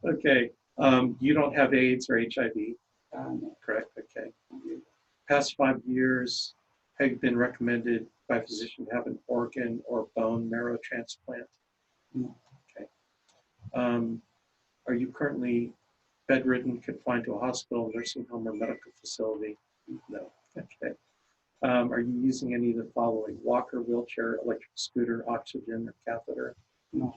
Okay. You don't have AIDS or HIV, No. correct? Okay. Past 5 years, have you been recommended by a physician to have an organ or bone marrow transplant? No. Okay. Are you currently bedridden, confined to a hospital, nursing home, or medical facility? No. Okay. Are you using any of the following: walker, wheelchair, electric scooter, oxygen, or catheter? No.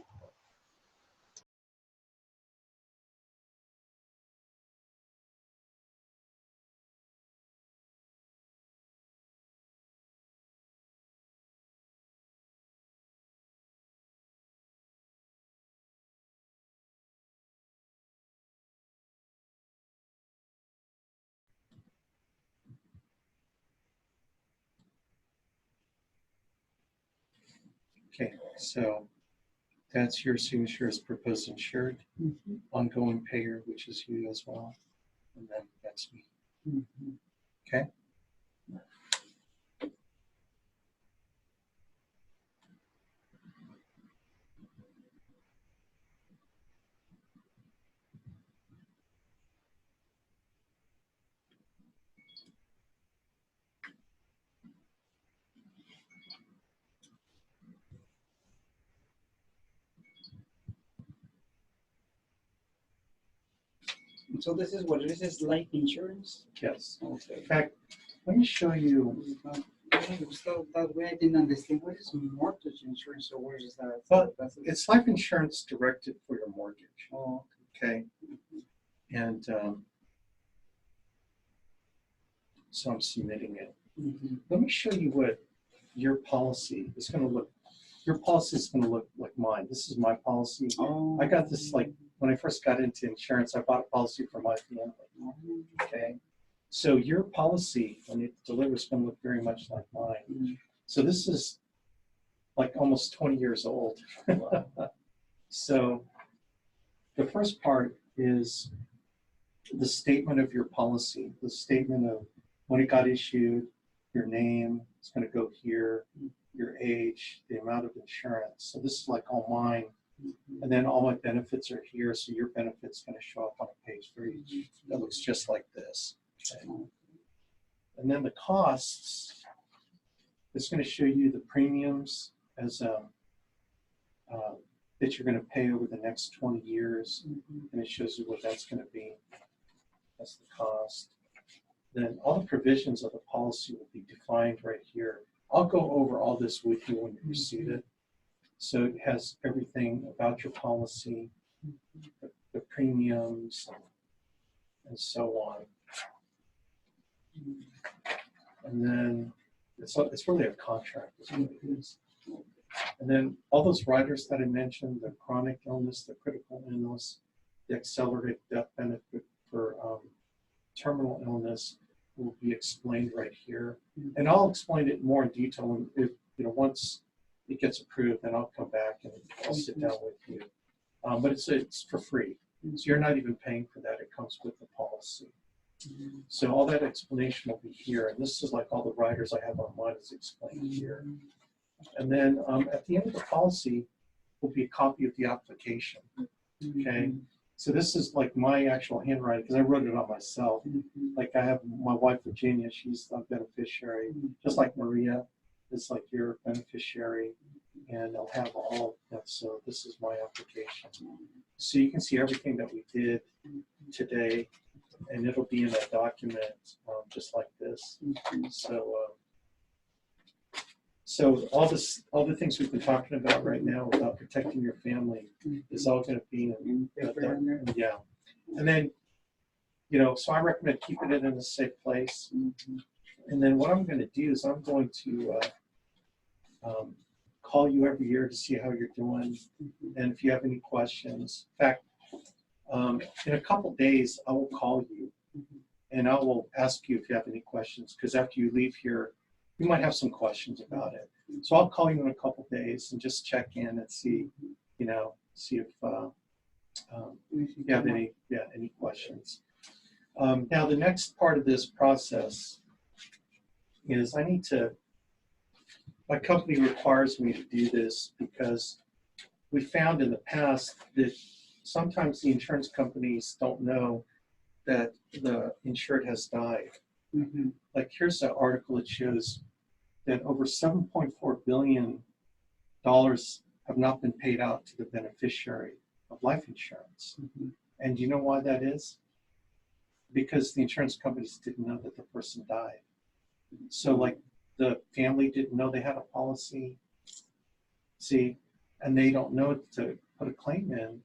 Okay, so that's your signature as proposed insured, ongoing payer, which is you as well, and then that's me. Okay. So this is what it is life insurance? Yes. Okay. In fact, let me show you. So that way I didn't understand what is mortgage insurance, so where is that? Well, it's life insurance directed for your mortgage. Oh, Okay. And so I'm submitting it. Let me show you what your policy is going to look your policy is going to look like mine. This is my policy. Oh. I got this like when I first got into insurance. I bought a policy for my family. Okay, so your policy when it delivers is going to look very much like mine. So this is like almost 20 years old. So the first part is the statement of your policy, the statement of when it got issued, your name, it's going to go here, your age, the amount of insurance. So this is like all mine. And then all my benefits are here. So your benefits going to show up on a page for each that looks just like this. Okay. And then the costs, it's going to show you the premiums as that you're going to pay over the next 20 years. And it shows you what that's going to be. That's the cost. Then all the provisions of the policy will be defined right here. I'll go over all this with you when you receive it. So it has everything about your policy, the premiums, and so on. And then it's really a contract is what it is. And then all those riders that I mentioned, the chronic illness, the critical illness, the accelerated death benefit for terminal illness will be explained right here. And I'll explain it more in detail when once it gets approved, then I'll come back and I'll sit down with you. But it's for free. So you're not even paying for that. It comes with the policy. So all that explanation will be here. And this is like all the riders I have on mine is explained here. And then at the end of the policy will be a copy of the application. Okay. So this is like my actual handwriting because I wrote it on myself. Like I have my wife, Virginia, she's a beneficiary, just like Maria is like your beneficiary. And I'll have all that. So this is my application. So you can see everything that we did today, and it'll be in a document just like this. So all the things we've been talking about right now about protecting your family is all going to be in yeah. And then, so I recommend keeping it in a safe place. And then what I'm going to do is I'm going to call you every year to see how you're doing. And if you have any questions, in fact, in a couple days, I will call you and I will ask you if you have any questions, because after you leave here, you might have some questions about it. So I'll call you in a couple days and just check in and see, see if you have any questions. Now the next part of this process is my company requires me to do this because we found in the past that sometimes the insurance companies don't know that the insured has died. Like here's an article that shows that over $7.4 billion have not been paid out to the beneficiary of life insurance. And do you know why that is? Because the insurance companies didn't know that the person died. So like the family didn't know they had a policy, see, and they don't know to put a claim in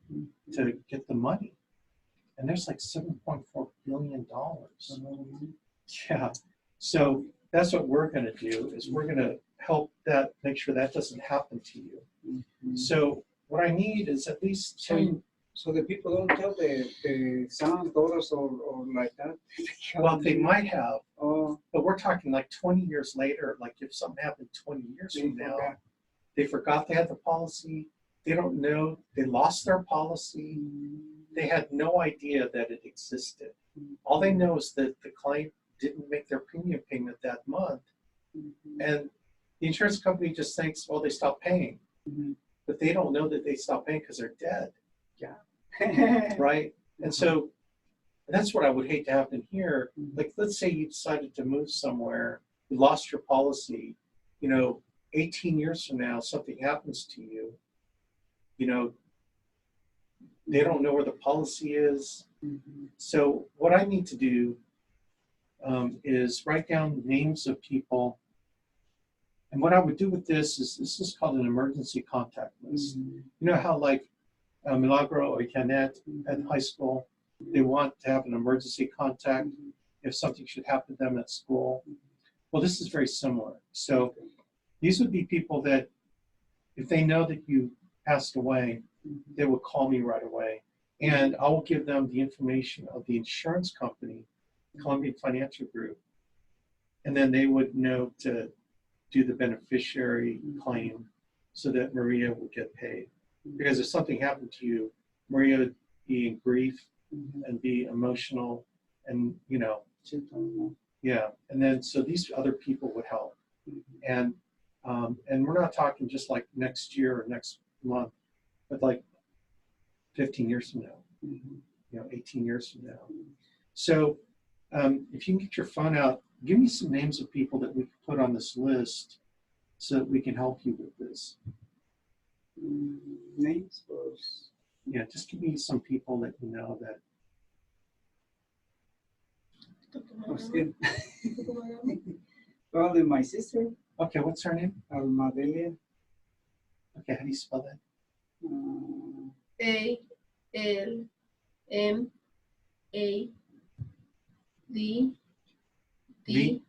to get the money. And there's like $7.4 billion. Yeah. So that's what we're going to do is we're going to help that, make sure that doesn't happen to you. So what I need is at least 10. So the people don't tell the son, daughters, or like that? Well, they might have, Oh, but we're talking like 20 years later. Like if something happened 20 years from now, they forgot they had the policy. They don't know, they lost their policy. They had no idea that it existed. All they know is that the client didn't make their premium payment that month. And the insurance company just thinks, well, they stopped paying. But they don't know that they stopped paying because they're dead. Yeah. Right? And so that's what I would hate to happen here. Like, let's say you decided to move somewhere, you lost your policy, 18 years from now, something happens to you, they don't know where the policy is. So what I need to do is write down names of people. And what I would do with this is called an emergency contact list. You know how like Milagro or Janet at high school, they want to have an emergency contact if something should happen to them at school. Well, this is very similar. So these would be people that if they know that you passed away, they will call me right away. And I will give them the information of the insurance company, Columbian Financial Group. And then they would know to do the beneficiary claim so that Maria will get paid. Because if something happened to you, Maria would be in grief and be emotional and, you know, yeah. And then, so these other people would help. And we're not talking just like next year or next month, but like 15 years from now, you know, 18 years from now. So if you can get your phone out, give me some names of people that we can put on this list so that we can help you with this. Names? Yeah, just give me some people that you know that. Probably my sister, Okay, what's her name? Almadelia. Okay, how do you spell that? A-L-M-A-D-D-D. V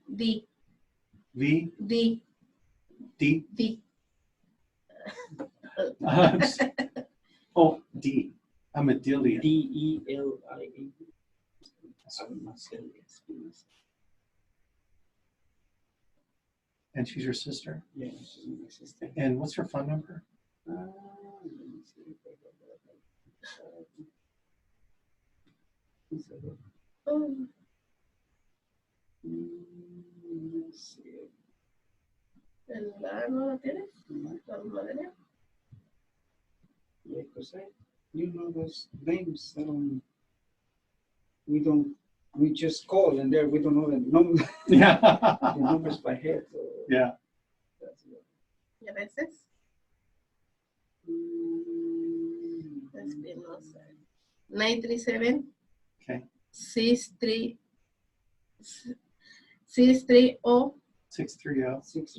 D. D. D. Oh, D. Amedelia. D-E-L-I-A. And she's your sister. Yeah, she's my sister. And what's her phone number? Let me see if I got that. Oh, Let's see. ¿no la tienes? ¿La madera? Yeah, because you know those names. We just call and there we don't know the number, Yeah. the numbers by head. So Yeah. that's it. ¿Y a veces? Espinosa. 937. Okay. 63 O 630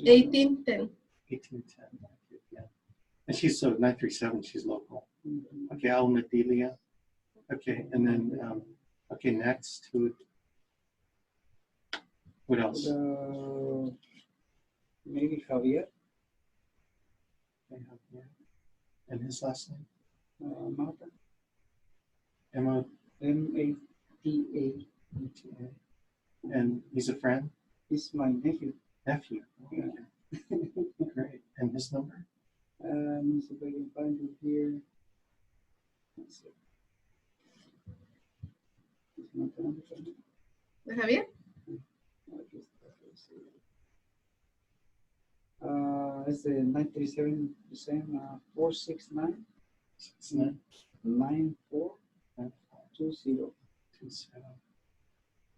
1810. 1810. Yeah. And she's so 937. She's local. Mhm. Okay, Almadelia. Okay, and then okay, next what else? Maybe Javier. And his last name? Mata. Emma. M-A-T-A. And he's a friend? He's my nephew. Nephew. Yeah. Okay. Great. And his number? Let me see if I can find it here. Let's see. It's not the number. ¿De Javier? It's the 937, the same, 469 69 9420. 27.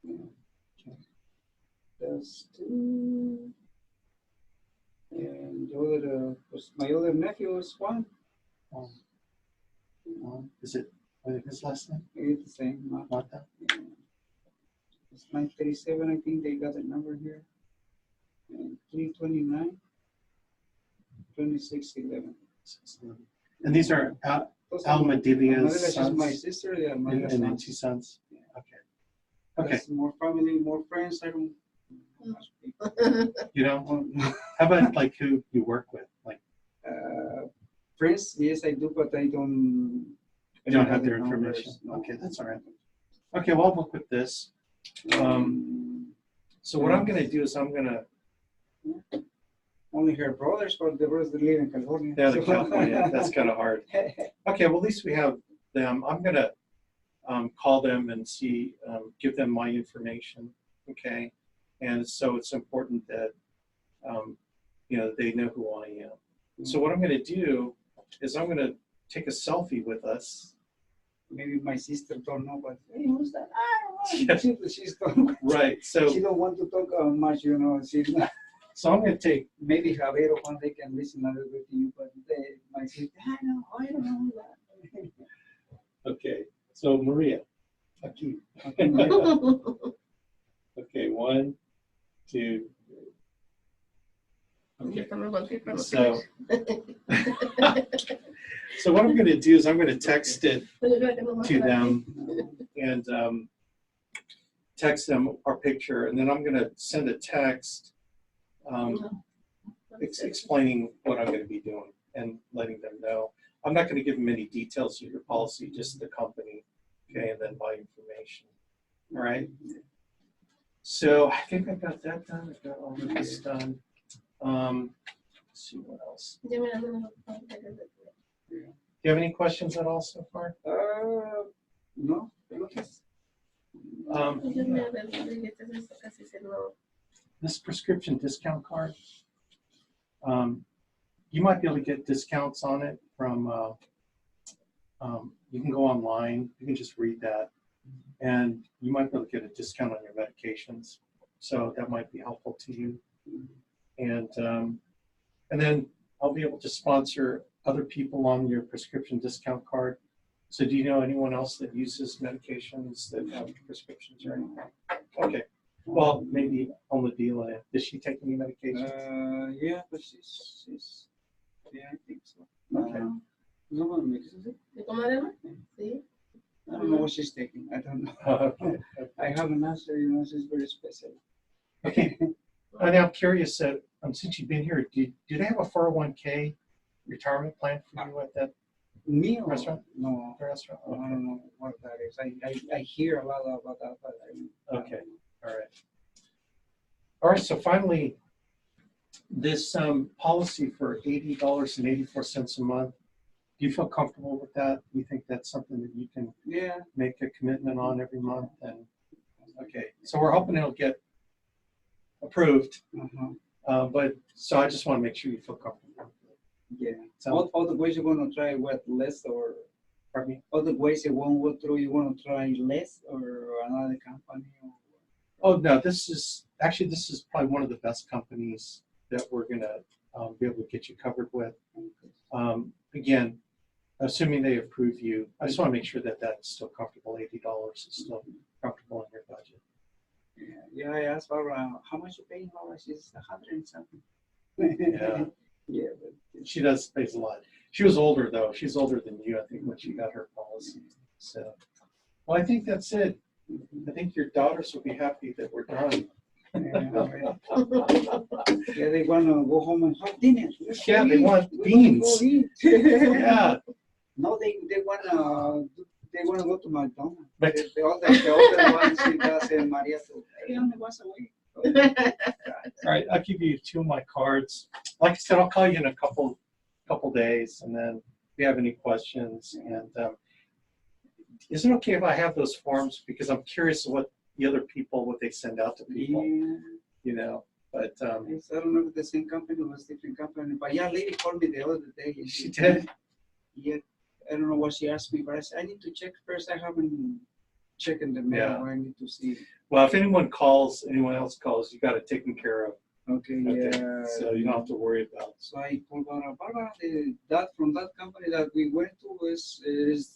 Yeah. Okay. That's two. And the other, my other nephew is Juan. Is it his last name? It's the same. Mata? Yeah. It's 937, I think they got the number here. And 329 2611. And these are Almadelia's Is sons? my sister. Yeah, And then two sons? Okay. Okay. That's more family, more friends. I don't. You know, how about like who you work with? Like, Friends, yes, I do, but I don't. you don't have their numbers, information? no. Okay, that's all right. Okay, well, I'll look with this. So what I'm going to do is I'm going to. Only her brothers, but the brothers that live in California. Yeah, the California, that's kind of hard. Okay, well, at least we have them. I'm going to call them and see, give them my information. Okay. And so it's important that, you know, they know who I am. So what I'm going to do is I'm going to take a selfie with us. Maybe my sister don't know, but hey, who's that? I Yeah. don't know. She's don't. Right. She So, don't want to talk much, you know. She's not. so I'm going to take, Maybe Javier or Juan, they can listen a little bit to you, but my sister, I don't know that. okay. So Maria, aquí. Okay, 1, 2, 3. Okay. So, so what I'm going to do is I'm going to text it to them and text them our picture, and then I'm going to send a text explaining what I'm going to be doing. and letting them know. I'm not going to give them any details of your policy, just the company, okay, and then my information. All right. So I think I got that done. I got all of this done. Let's see what else. Yo mirando los papeles de Do you have any questions at all so far? No, gracias. Yo me averigué eso casi se lo. This prescription discount card, you might be able to get discounts on it from, you can go online, you can just read that, and you might be able to get a discount on your medications. So that might be helpful to you. And then I'll be able to sponsor other people on your prescription discount card. So do you know anyone else that uses medications that have prescriptions or anything? Okay. Well, maybe Almadila. Does she take any medications? Yeah, but she's yeah, I think so. Okay. No one makes it. ¿De comadre? Sí. I don't know what she's taking. I don't know. Okay. I haven't asked her, you know, she's very special. Okay. And I'm curious, since you've been here, do they have a 401k retirement plan for you at that Me or restaurant? No, restaurant? I don't know what that is. I hear a lot about that, but I don't Okay. All right. All right. So finally, this policy for $80.84 a month. Do you feel comfortable with that? Do you think that's something that you can Yeah. make a commitment on every month? And okay. So we're hoping it'll get approved. But so I just want to make sure you feel comfortable. Yeah. So, All the ways you're gonna try what less or pardon me? all the ways you won't go through, you wanna try less or another company or Oh no, this is probably one of the best companies that we're gonna be able to get you covered with. Again, assuming they approve you, I just want to make sure that that's still comfortable. $80 is still comfortable in your budget. yeah, I asked Barbara how much you paying, Laura? She's 100 and something. Yeah. Yeah, but She pays a lot. She was older though. She's older than you, I think, when she got her policy. So, well, I think that's it. I think your daughters will be happy that we're done. yeah, they wanna go home and have dinner. Yeah, they want beans. Yeah. No, they wanna go to McDonald's. But- The older one, she does, and Maria said, hey, only once a week. All right, I'll give you 2 of my cards. Like I said, I'll call you in a couple days, and then if you have any questions. And is it okay if I have those forms, because I'm curious what the other people, what they send out to people, Yeah. you know? But I don't know if the same company or a different company, but yeah, lady called me the other day. she did. Yeah, I don't know what she asked me, but I said I need to check first. I haven't checked in the mail. Yeah. I need to see. Well, if anyone else calls, you got it taken care of. Okay, Okay, yeah. so you don't have to worry about. So I told Barbara, that from that company that we went to is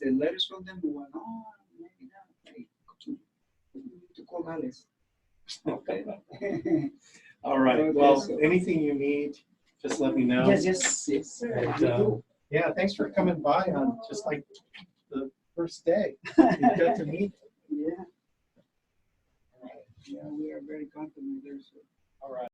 the letters from them. We went, oh, maybe not. Like, to call Alice. Okay. All right. Okay, Well, so- anything you need, just let me know. Yes. And, We do. yeah, thanks for coming by on just like the first day. You got to meet. Yeah. Yeah, we are very confident there. So. All right.